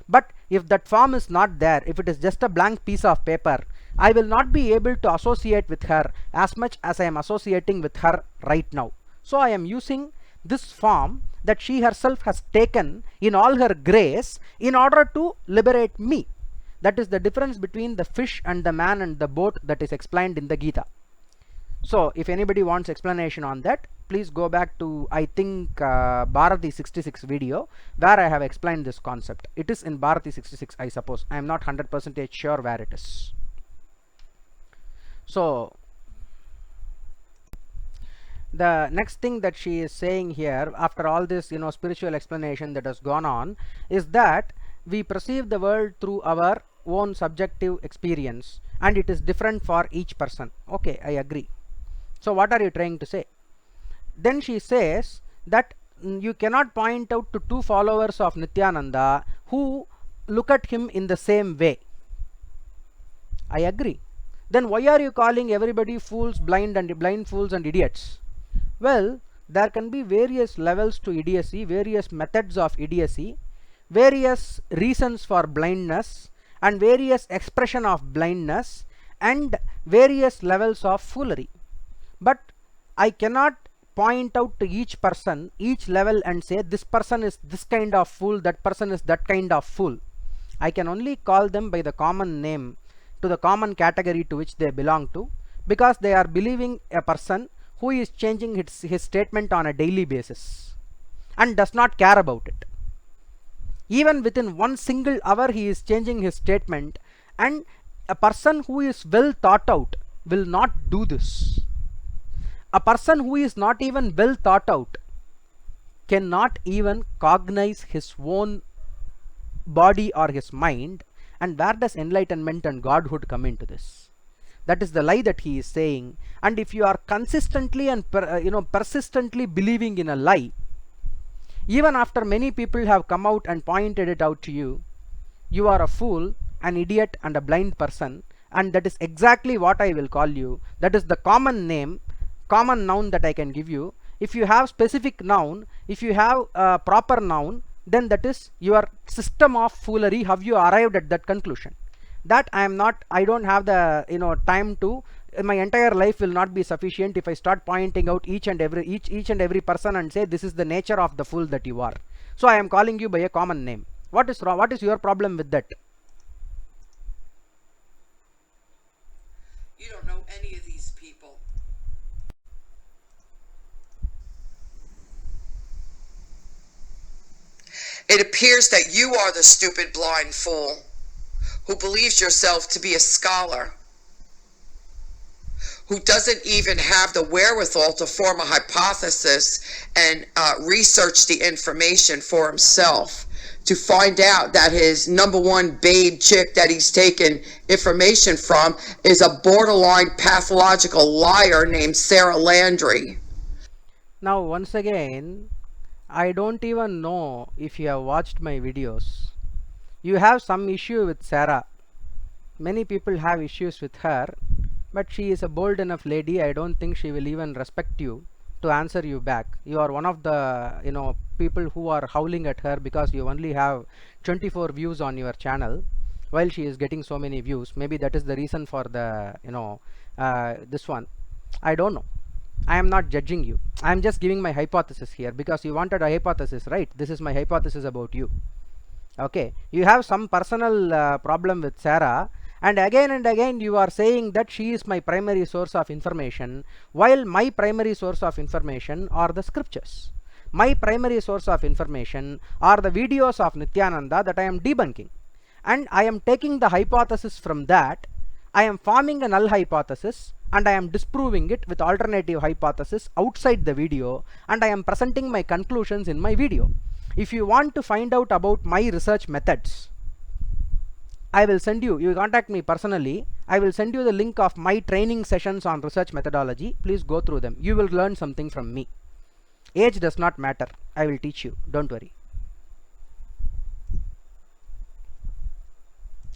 But if that form is not there, if it is just a blank piece of paper, I will not be able to associate with her as much as I am associating with her right now. So I am using this form that she herself has taken in all her grace in order to liberate me. That is the difference between the fish and the man and the boat that is explained in the Gita. So if anybody wants explanation on that, please go back to, I think, Bharati 66 video, where I have explained this concept. It is in Bharati 66, I suppose. I am not 100% sure where it is. So the next thing that she is saying here, after all this spiritual explanation that has gone on, is that we perceive the world through our own subjective experience, and it is different for each person. Okay, I agree. So what are you trying to say? Then she says that you cannot point out to two followers of Nithyananda who look at him in the same way. I agree. Then why are you calling everybody fools, blind fools and idiots? Well, there can be various levels to idiocy, various methods of idiocy, various reasons for blindness, and various expression of blindness, and various levels of foolery. But I cannot point out to each person, each level, and say this person is this kind of fool, that person is that kind of fool. I can only call them by the common name, to the common category to which they belong to, because they are believing a person who is changing his statement on a daily basis and does not care about it. Even within 1 single hour he is changing his statement, and a person who is well thought out will not do this. A person who is not even well thought out cannot even cognize his own body or his mind, and where does enlightenment and godhood come into this? That is the lie that he is saying. And if you are consistently and persistently believing in a lie, even after many people have come out and pointed it out to you, you are a fool, an idiot and a blind person, and that is exactly what I will call you. That is the common name, common noun that I can give you. If you have specific noun, if you have a proper noun, then that is your system of foolery, how you arrived at that conclusion. That I don't have the time to, my entire life will not be sufficient if I start pointing out each and every person and say this is the nature of the fool that you are. So I am calling you by a common name. What is wrong? What is your problem with that? You don't know any of these people. It appears that you are the stupid blind fool who believes yourself to be a scholar, who doesn't even have the wherewithal to form a hypothesis and research the information for himself, to find out that his number one babe chick that he's taken information from is a borderline pathological liar named Sarah Landry. Now once again, I don't even know if you have watched my videos. You have some issue with Sarah. Many people have issues with her, but she is a bold enough lady. I don't think she will even respect you to answer you back. You are one of the people who are howling at her because you only have 24 views on your channel while she is getting so many views. Maybe that is the reason for the this one. I don't know. I am not judging you. I am just giving my hypothesis here because you wanted a hypothesis, right? This is my hypothesis about you. Okay, you have some personal problem with Sarah, and again you are saying that she is my primary source of information, while my primary source of information are the scriptures. My primary source of information are the videos of Nithyananda that I am debunking, and I am taking the hypothesis from that. I am forming a null hypothesis and I am disproving it with alternative hypothesis outside the video, and I am presenting my conclusions in my video. If you want to find out about my research methods, I will send you contact me personally, I will send you the link of my training sessions on research methodology. Please go through them. You will learn something from me. Age does not matter. I will teach you. Don't worry.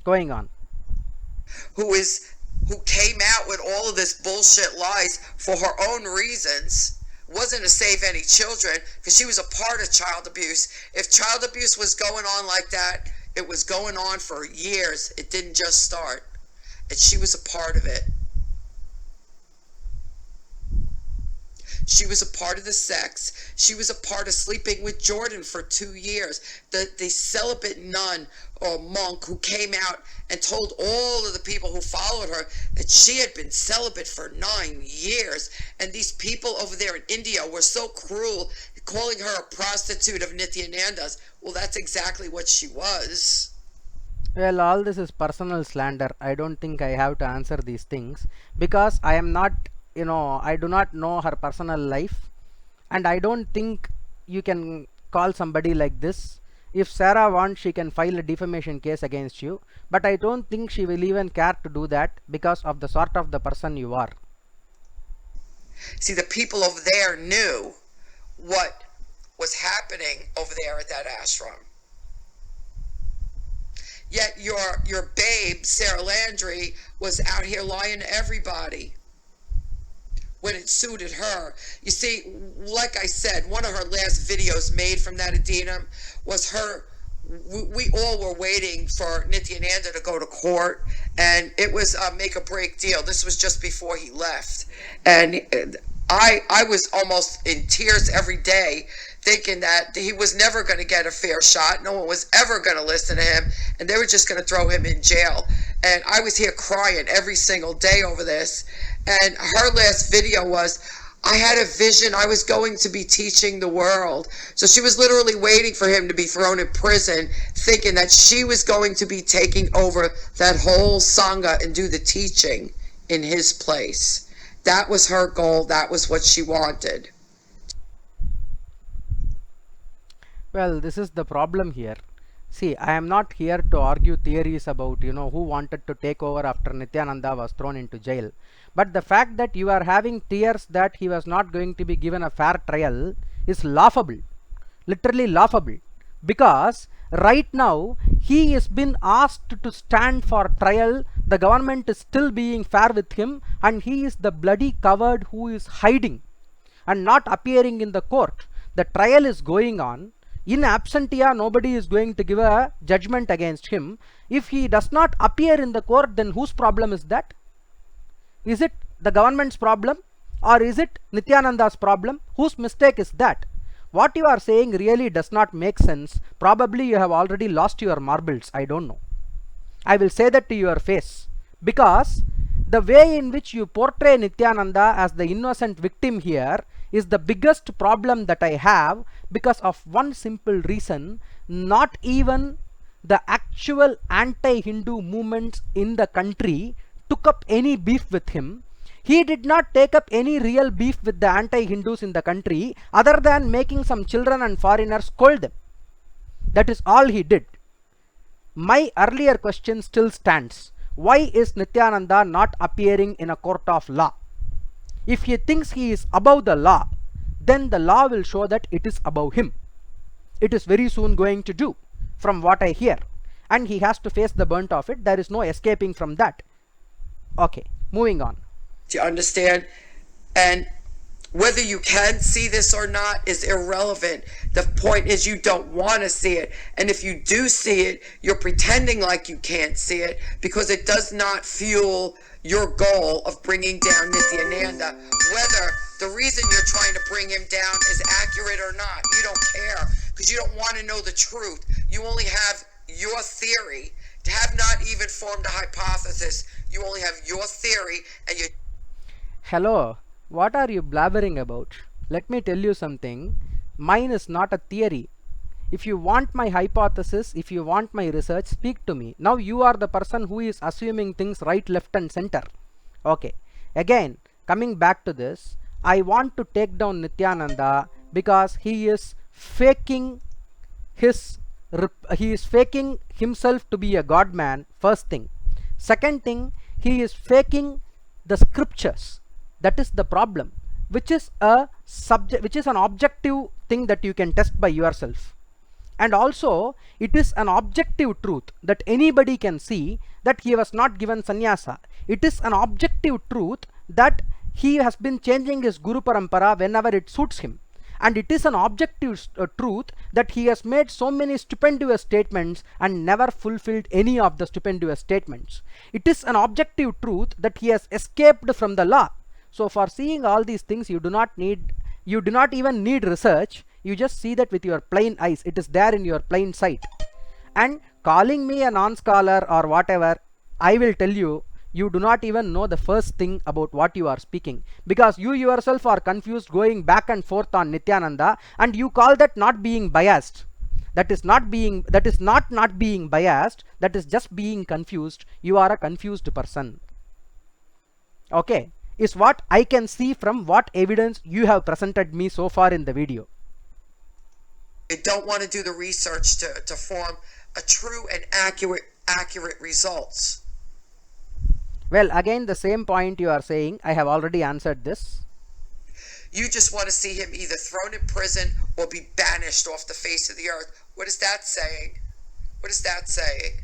Going on. Who came out with all of this bullshit lies for her own reasons. Wasn't to save any children, because she was a part of child abuse. If child abuse was going on like that, it was going on for years. It didn't just start. And she was a part of it. She was a part of the sex. She was a part of sleeping with Jordan for 2 years. The celibate nun or monk who came out and told all of the people who followed her that she had been celibate for 9 years. And these people over there in India were so cruel, calling her a prostitute of Nithyananda's. Well, that's exactly what she was. Well, all this is personal slander. I don't think I have to answer these things because I am not, I do not know her personal life, and I don't think you can call somebody like this. If Sarah wants, she can file a defamation case against you, but I don't think she will even care to do that because of the sort of the person you are. See, the people over there knew what was happening over there at that ashram. Yet your babe, Sarah Landry, was out here lying to everybody when it suited her. You see, like I said, one of her last videos made from that Adinam was her. We all were waiting for Nithyananda to go to court, and it was a make or break deal. This was just before he left, and I was almost in tears every day, thinking that he was never going to get a fair shot. No one was ever going to listen to him, and they were just going to throw him in jail. And I was here crying every single day over this. And her last video was, I had a vision I was going to be teaching the world. So she was literally waiting for him to be thrown in prison, thinking that she was going to be taking over that whole Sangha and do the teaching in his place. That was her goal. That was what she wanted. Well, this is the problem here. See, I am not here to argue theories about, who wanted to take over after Nithyananda was thrown into jail. But the fact that you are having tears that he was not going to be given a fair trial is laughable. Literally laughable. Because right now, he has been asked to stand for trial. The government is still being fair with him, and he is the bloody coward who is hiding and not appearing in the court. The trial is going on. In absentia, nobody is going to give a judgment against him. If he does not appear in the court, then whose problem is that? Is it the government's problem, or is it Nithyananda's problem? Whose mistake is that? What you are saying really does not make sense. Probably you have already lost your marbles. I don't know. I will say that to your face, because the way in which you portray Nithyananda as the innocent victim here is the biggest problem that I have, because of one simple reason. Not even the actual anti-Hindu movements in the country took up any beef with him. He did not take up any real beef with the anti-Hindus in the country other than making some children and foreigners scold them. That is all he did. My earlier question still stands. Why is Nithyananda not appearing in a court of law? If he thinks he is above the law, then the law will show that it is above him. It is very soon going to do, from what I hear. And he has to face the brunt of it. There is no escaping from that. Okay, moving on. Do you understand? And whether you can see this or not is irrelevant. The point is you don't want to see it. And if you do see it, you're pretending like you can't see it because it does not fuel your goal of bringing down Nithyananda. Whether the reason you're trying to bring him down is accurate or not, you don't care because you don't want to know the truth. You only have your theory. To have not even formed a hypothesis, you only have your theory and you... Hello, what are you blabbering about? Let me tell you something. Mine is not a theory. If you want my hypothesis, if you want my research, speak to me. Now you are the person who is assuming things right, left and center. Okay. Again, coming back to this, I want to take down Nithyananda because he is faking himself to be a god man, first thing. Second thing, he is faking the scriptures. That is the problem, which is an objective thing that you can test by yourself. And also, it is an objective truth that anybody can see that he was not given sannyasa. It is an objective truth that he has been changing his Guru Parampara whenever it suits him. And it is an objective truth that he has made so many stupendous statements and never fulfilled any of the stupendous statements. It is an objective truth that he has escaped from the law. So for seeing all these things, you do not even need research. You just see that with your plain eyes. It is there in your plain sight. And calling me a non-scholar or whatever, I will tell you, you do not even know the first thing about what you are speaking, because you yourself are confused going back and forth on Nithyananda, and you call that not being biased. That is not being biased. That is just being confused. You are a confused person. Okay, is what I can see from what evidence you have presented me so far in the video. You don't want to do the research to form a true and accurate results. Well, again, the same point you are saying. I have already answered this. You just want to see him either thrown in prison or be banished off the face of the earth. What is that saying? What is that saying?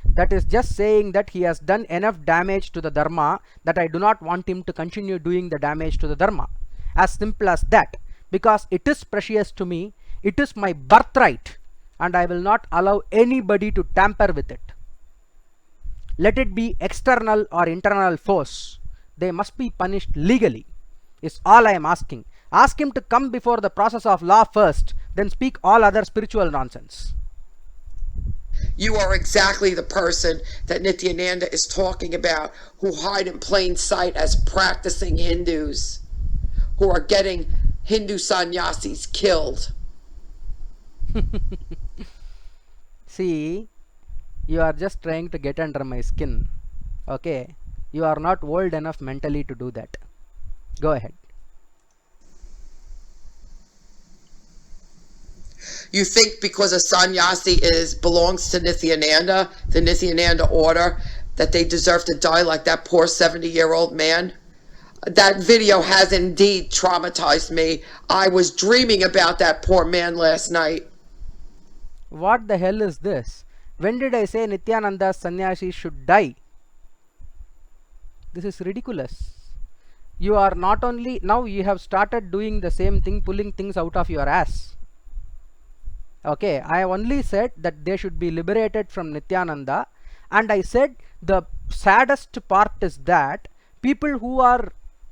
That is just saying that he has done enough damage to the Dharma that I do not want him to continue doing the damage to the Dharma. As simple as that. Because it is precious to me. It is my birthright. And I will not allow anybody to tamper with it. Let it be external or internal force. They must be punished legally. Is all I am asking. Ask him to come before the process of law first. Then speak all other spiritual nonsense. You are exactly the person that Nithyananda is talking about, who hide in plain sight as practicing Hindus, who are getting Hindu sannyasis killed. See, you are just trying to get under my skin. Okay, you are not old enough mentally to do that. Go ahead. You think because a sannyasi belongs to Nithyananda, the Nithyananda order, that they deserve to die like that poor 70-year-old man? That video has indeed traumatized me. I was dreaming about that poor man last night. What the hell is this? When did I say Nithyananda sannyasi should die? This is ridiculous. You are not only, now you have started doing the same thing, pulling things out of your ass. Okay, I only said that they should be liberated from Nithyananda, and I said the saddest part is that people who are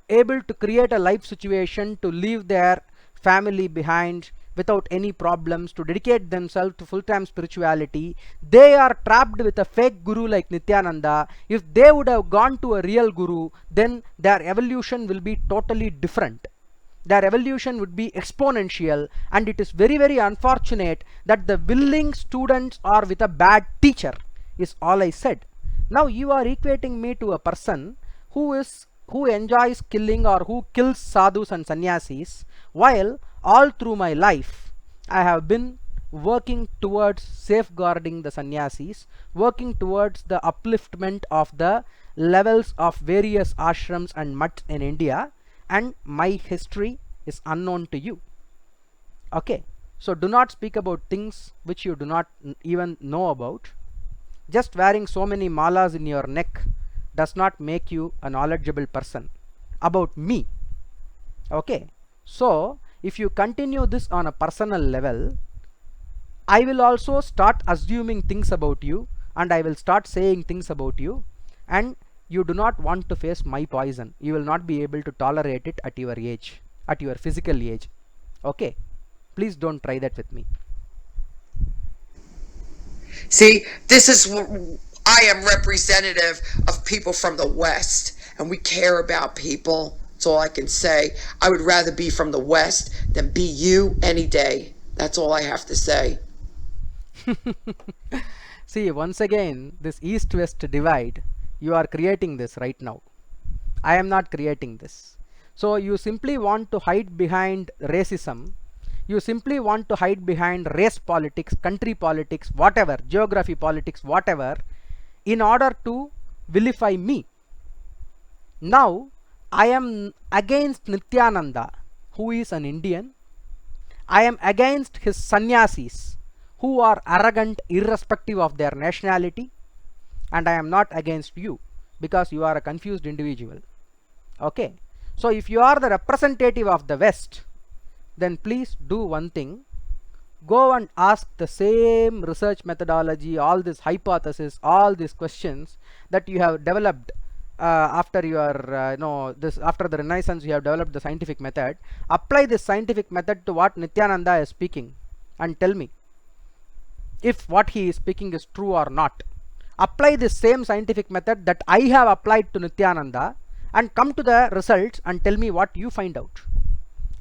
able to create a life situation to leave their family behind without any problems, to dedicate themselves to full-time spirituality, they are trapped with a fake guru like Nithyananda. If they would have gone to a real guru, then their evolution will be totally different. Their evolution would be exponential, and it is very, very unfortunate that the willing students are with a bad teacher, is all I said. Now you are equating me to a person who enjoys killing, or who kills sadhus and sannyasis, while all through my life I have been working towards safeguarding the sannyasis, working towards the upliftment of the levels of various ashrams and mutts in India, and my history is unknown to you. Okay, so do not speak about things which you do not even know about. Just wearing so many malas in your neck does not make you a knowledgeable person about me. Okay, so if you continue this on a personal level, I will also start assuming things about you, and I will start saying things about you, and you do not want to face my poison. You will not be able to tolerate it at your age, at your physical age. Okay, please don't try that with me. See, I am representative of people from the West, and we care about people. That's all I can say. I would rather be from the West than be you any day. That's all I have to say. See, once again, this east-west divide, you are creating this right now. I am not creating this. So you simply want to hide behind racism. You simply want to hide behind race politics, country politics, whatever, geography politics, whatever, in order to vilify me. Now, I am against Nithyananda, who is an Indian. I am against his sannyasis, who are arrogant irrespective of their nationality. And I am not against you, because you are a confused individual. Okay, so if you are the representative of the West, then please do one thing. Go and ask the same research methodology, all this hypothesis, all these questions that you have developed after your after the Renaissance. You have developed the scientific method. Apply this scientific method to what Nithyananda is speaking, and tell me if what he is speaking is true or not. Apply this same scientific method that I have applied to Nithyananda, and come to the results and tell me what you find out.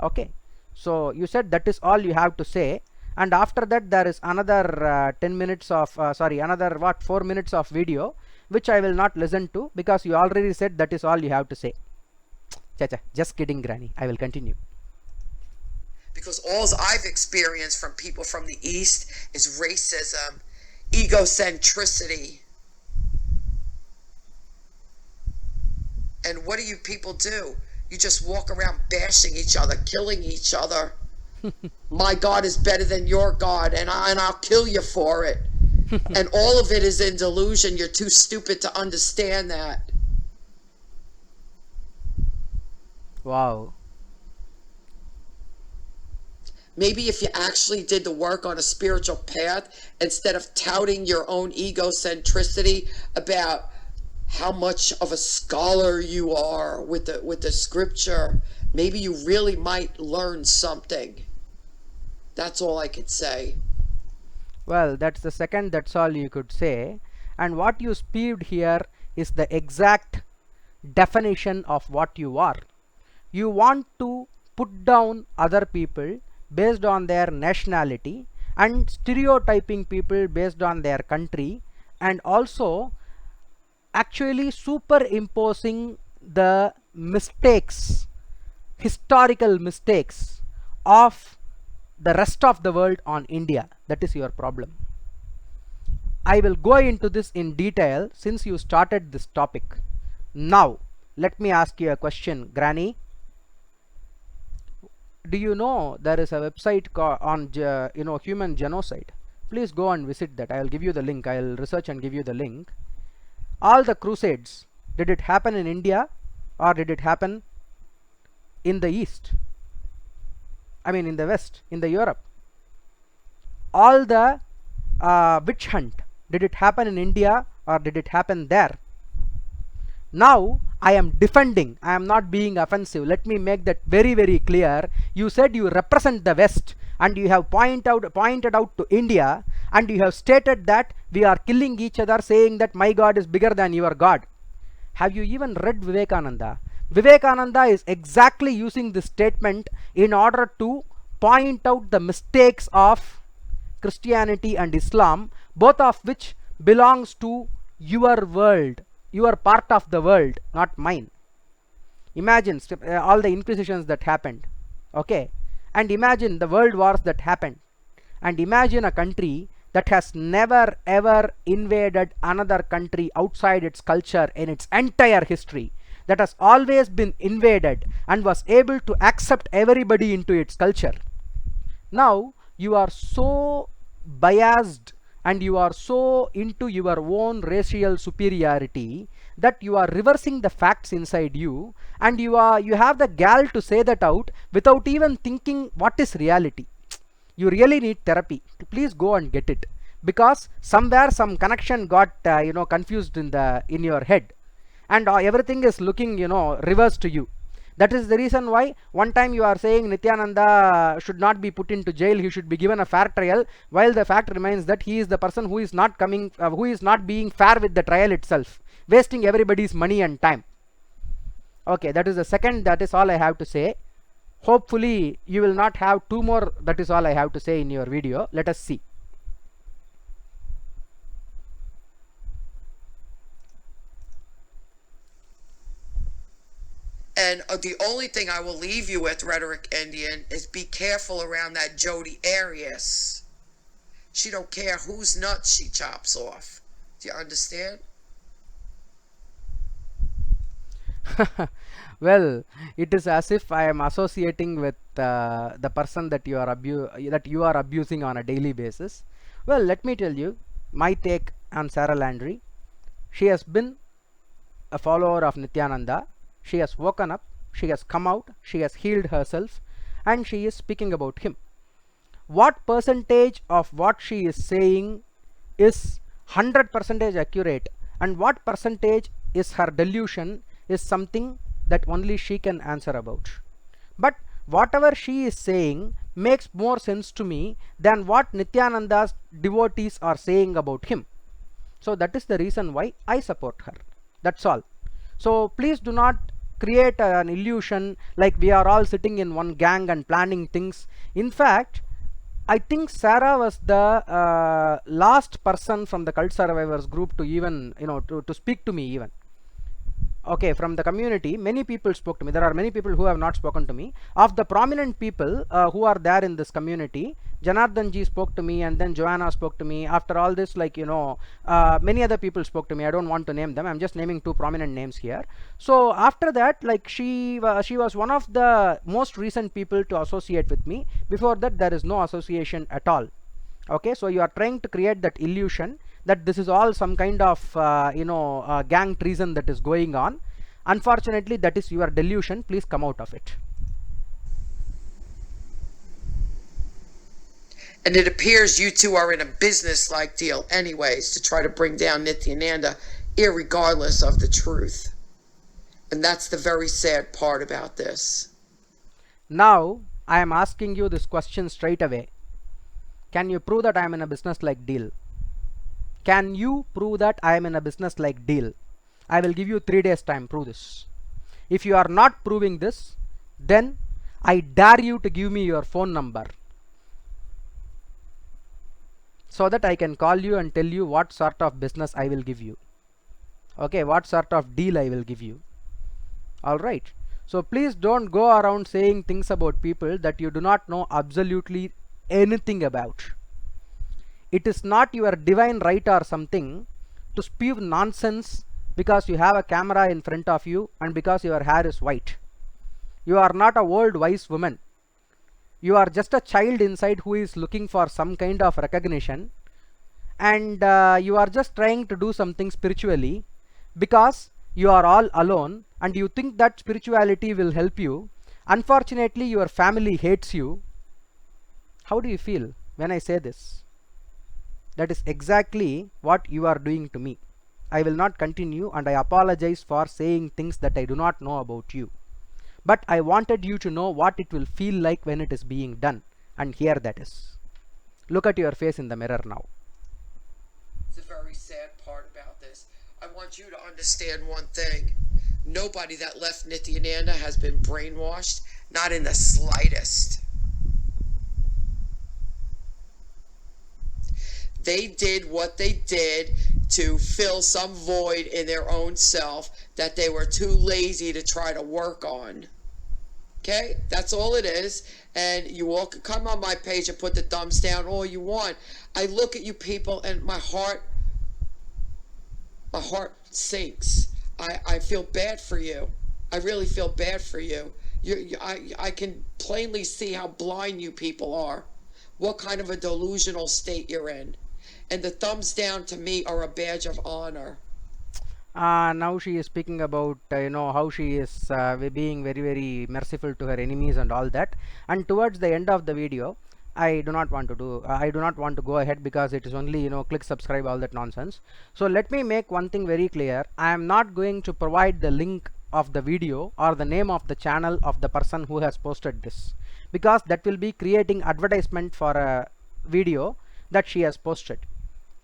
Okay, so you said that is all you have to say, and after that there is another 10 minutes of another 4 minutes of video, which I will not listen to, because you already said that is all you have to say. Chacha, just kidding, Granny. I will continue. Because all I've experienced from people from the East is racism, egocentricity. And what do you people do? You just walk around bashing each other, killing each other. My God is better than your God, and I'll kill you for it. And all of it is in delusion. You're too stupid to understand that. Wow. Maybe if you actually did the work on a spiritual path, instead of touting your own egocentricity about how much of a scholar you are with the scripture, maybe you really might learn something. That's all I could say. Well, that's the second, that's all you could say. And what you spewed here is the exact definition of what you are. You want to put down other people based on their nationality, and stereotyping people based on their country, and also actually superimposing the mistakes, historical mistakes of the rest of the world on India. That is your problem. I will go into this in detail since you started this topic. Now, let me ask you a question, Granny. Do you know there is a website on human genocide? Please go and visit that. I will give you the link. I will research and give you the link. All the crusades, did it happen in India or did it happen in the East? I mean in the West, in the Europe. All the witch hunt, did it happen in India or did it happen there? Now I am defending, I am not being offensive. Let me make that very, very clear. You said you represent the West and you have pointed out to India, and you have stated that we are killing each other, saying that my God is bigger than your God. Have you even read Vivekananda? Vivekananda is exactly using this statement in order to point out the mistakes of Christianity and Islam, both of which belongs to your world. You are part of the world, not mine. Imagine all the inquisitions that happened, okay, and imagine the world wars that happened, and imagine a country that has never ever invaded another country outside its culture in its entire history, that has always been invaded and was able to accept everybody into its culture. Now you are so biased and you are so into your own racial superiority that you are reversing the facts inside you, and you have the gall to say that out without even thinking what is reality. You really need therapy. Please go and get it, because somewhere some connection got confused in your head, and everything is looking reverse to you. That is the reason why one time you are saying Nithyananda should not be put into jail, he should be given a fair trial, while the fact remains that he is the person who is not being fair with the trial itself, wasting everybody's money and time. Okay, that is the second. That is all I have to say. Hopefully you will not have two more. That is all I have to say in your video. Let us see. And the only thing I will leave you with, Rhetoric Indian, is be careful around that Jodi Arias. She don't care whose nuts she chops off. Do you understand? Well, it is as if I am associating with the person that you are abusing on a daily basis. Well, let me tell you my take on Sarah Landry. She has been a follower of Nithyananda. She has woken up, she has come out, she has healed herself, and she is speaking about him. What percentage of what she is saying is 100% accurate, and what percentage is her delusion is something that only she can answer about. But whatever she is saying makes more sense to me than what Nithyananda's devotees are saying about him. So that is the reason why I support her. That's all. So please do not create an illusion like we are all sitting in one gang and planning things. In fact, I think Sarah was the last person from the cult survivors group to even to speak to me even. Okay, from the community, many people spoke to me. There are many people who have not spoken to me. Of the prominent people who are there in this community, Janardhan ji spoke to me, and then Joanna spoke to me. After all this, many other people spoke to me. I don't want to name them. I'm just naming two prominent names here. So after that, she was one of the most recent people to associate with me. Before that, there is no association at all. Okay, so you are trying to create that illusion that this is all some kind of gang treason that is going on. Unfortunately, that is your delusion. Please come out of it. And it appears you two are in a business-like deal anyways to try to bring down Nithyananda irregardless of the truth. And that's the very sad part about this. Now, I am asking you this question straight away. Can you prove that I am in a business-like deal? Can you prove that I am in a business-like deal? I will give you 3 days time. Prove this. If you are not proving this, then I dare you to give me your phone number, so that I can call you and tell you what sort of business I will give you. Okay, what sort of deal I will give you. Alright. So please don't go around saying things about people that you do not know absolutely anything about. It is not your divine right or something to spew nonsense because you have a camera in front of you and because your hair is white. You are not a old wise woman. You are just a child inside who is looking for some kind of recognition, and you are just trying to do something spiritually because you are all alone and you think that spirituality will help you. Unfortunately, your family hates you. How do you feel when I say this? That is exactly what you are doing to me. I will not continue, and I apologize for saying things that I do not know about you. But I wanted you to know what it will feel like when it is being done, and here that is. Look at your face in the mirror now. It's a very sad part about this. I want you to understand one thing. Nobody that left Nithyananda has been brainwashed, not in the slightest. They did what they did to fill some void in their own self that they were too lazy to try to work on. Okay, that's all it is. And you all can come on my page and put the thumbs down all you want. I look at you people and my heart sinks. I feel bad for you. I really feel bad for you. I can plainly see how blind you people are, what kind of a delusional state you're in. And the thumbs down to me are a badge of honor. Now she is speaking about how she is being very merciful to her enemies and all that. And towards the end of the video, I do not want to go ahead because it is only click subscribe, all that nonsense. So let me make one thing very clear. I am not going to provide the link of the video or the name of the channel of the person who has posted this, because that will be creating advertisement for a video that she has posted.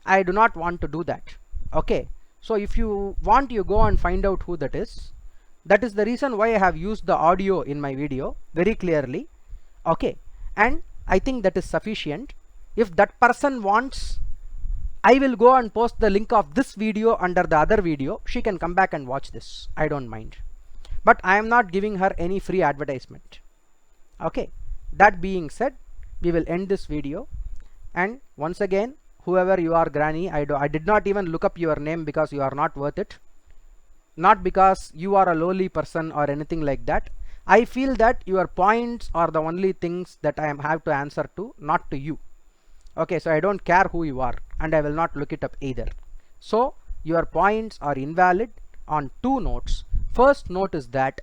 I do not want to do that. Okay, so if you want, you go and find out who that is. That is the reason why I have used the audio in my video very clearly. Okay, and I think that is sufficient. If that person wants, I will go and post the link of this video under the other video. She can come back and watch this. I don't mind. But I am not giving her any free advertisement. Okay, that being said, we will end this video. And once again, whoever you are, granny, I did not even look up your name because you are not worth it. Not because you are a lowly person or anything like that. I feel that your points are the only things that I have to answer to, not to you. Okay, so I don't care who you are, and I will not look it up either. So your points are invalid on two notes. First note is that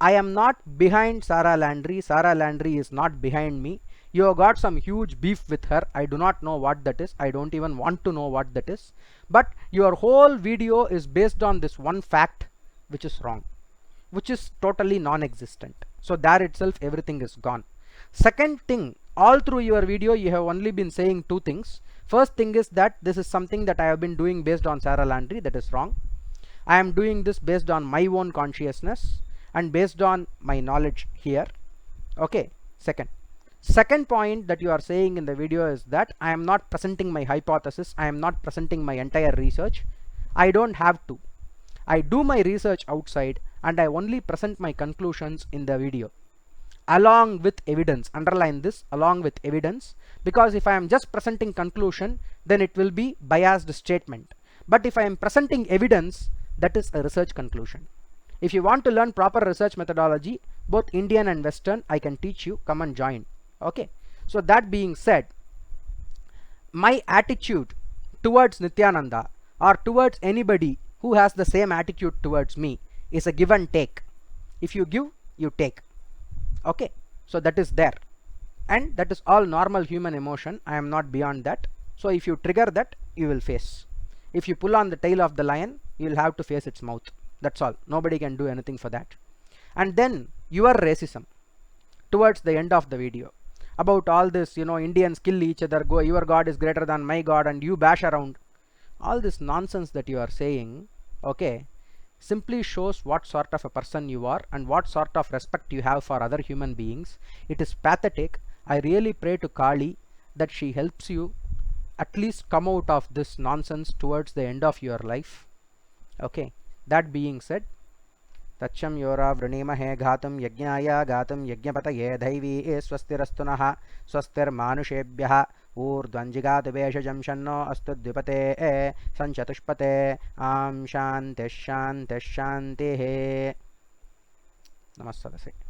I am not behind Sarah Landry. Sarah Landry is not behind me. You have got some huge beef with her. I do not know what that is. I don't even want to know what that is. But your whole video is based on this one fact, which is wrong, which is totally non-existent. So there itself everything is gone. Second thing, all through your video you have only been saying two things. First thing is that this is something that I have been doing based on Sarah Landry. That is wrong. I am doing this based on my own consciousness and based on my knowledge here. Okay, second point that you are saying in the video is that I am not presenting my hypothesis. I am not presenting my entire research. I don't have to. I do my research outside and I only present my conclusions in the video along with evidence. Underline this, along with evidence, because if I am just presenting conclusion, then it will be biased statement. But if I am presenting evidence, that is a research conclusion. If you want to learn proper research methodology, both Indian and Western, I can teach you. Come and join. Okay, so that being said, my attitude towards Nithyananda or towards anybody who has the same attitude towards me is a give and take. If you give, you take. Okay, so that is there, and that is all normal human emotion. I am not beyond that. So if you trigger that, you will face. If you pull on the tail of the lion, you will have to face its mouth. That's all. Nobody can do anything for that. And then your racism towards the end of the video about all this, Indians kill each other, go, your God is greater than my God, and you bash around. All this nonsense that you are saying, okay, simply shows what sort of a person you are and what sort of respect you have for other human beings. It is pathetic. I really pray to Kali that she helps you at least come out of this nonsense towards the end of your life. Okay, that being said, तच्छं योरा वृणीमहे घातुं यज्ञाय गातुं यज्ञपतये दैवी स्वस्तिरस्तु नः स्वस्तिर्मानुषेभ्यः ऊर्ध्वञ्जिगातु वेषजं शन्नो अस्तु द्विपते सञ्चतुष्पते आं शान्तिः शान्तिः शान्तिः नमस्ते।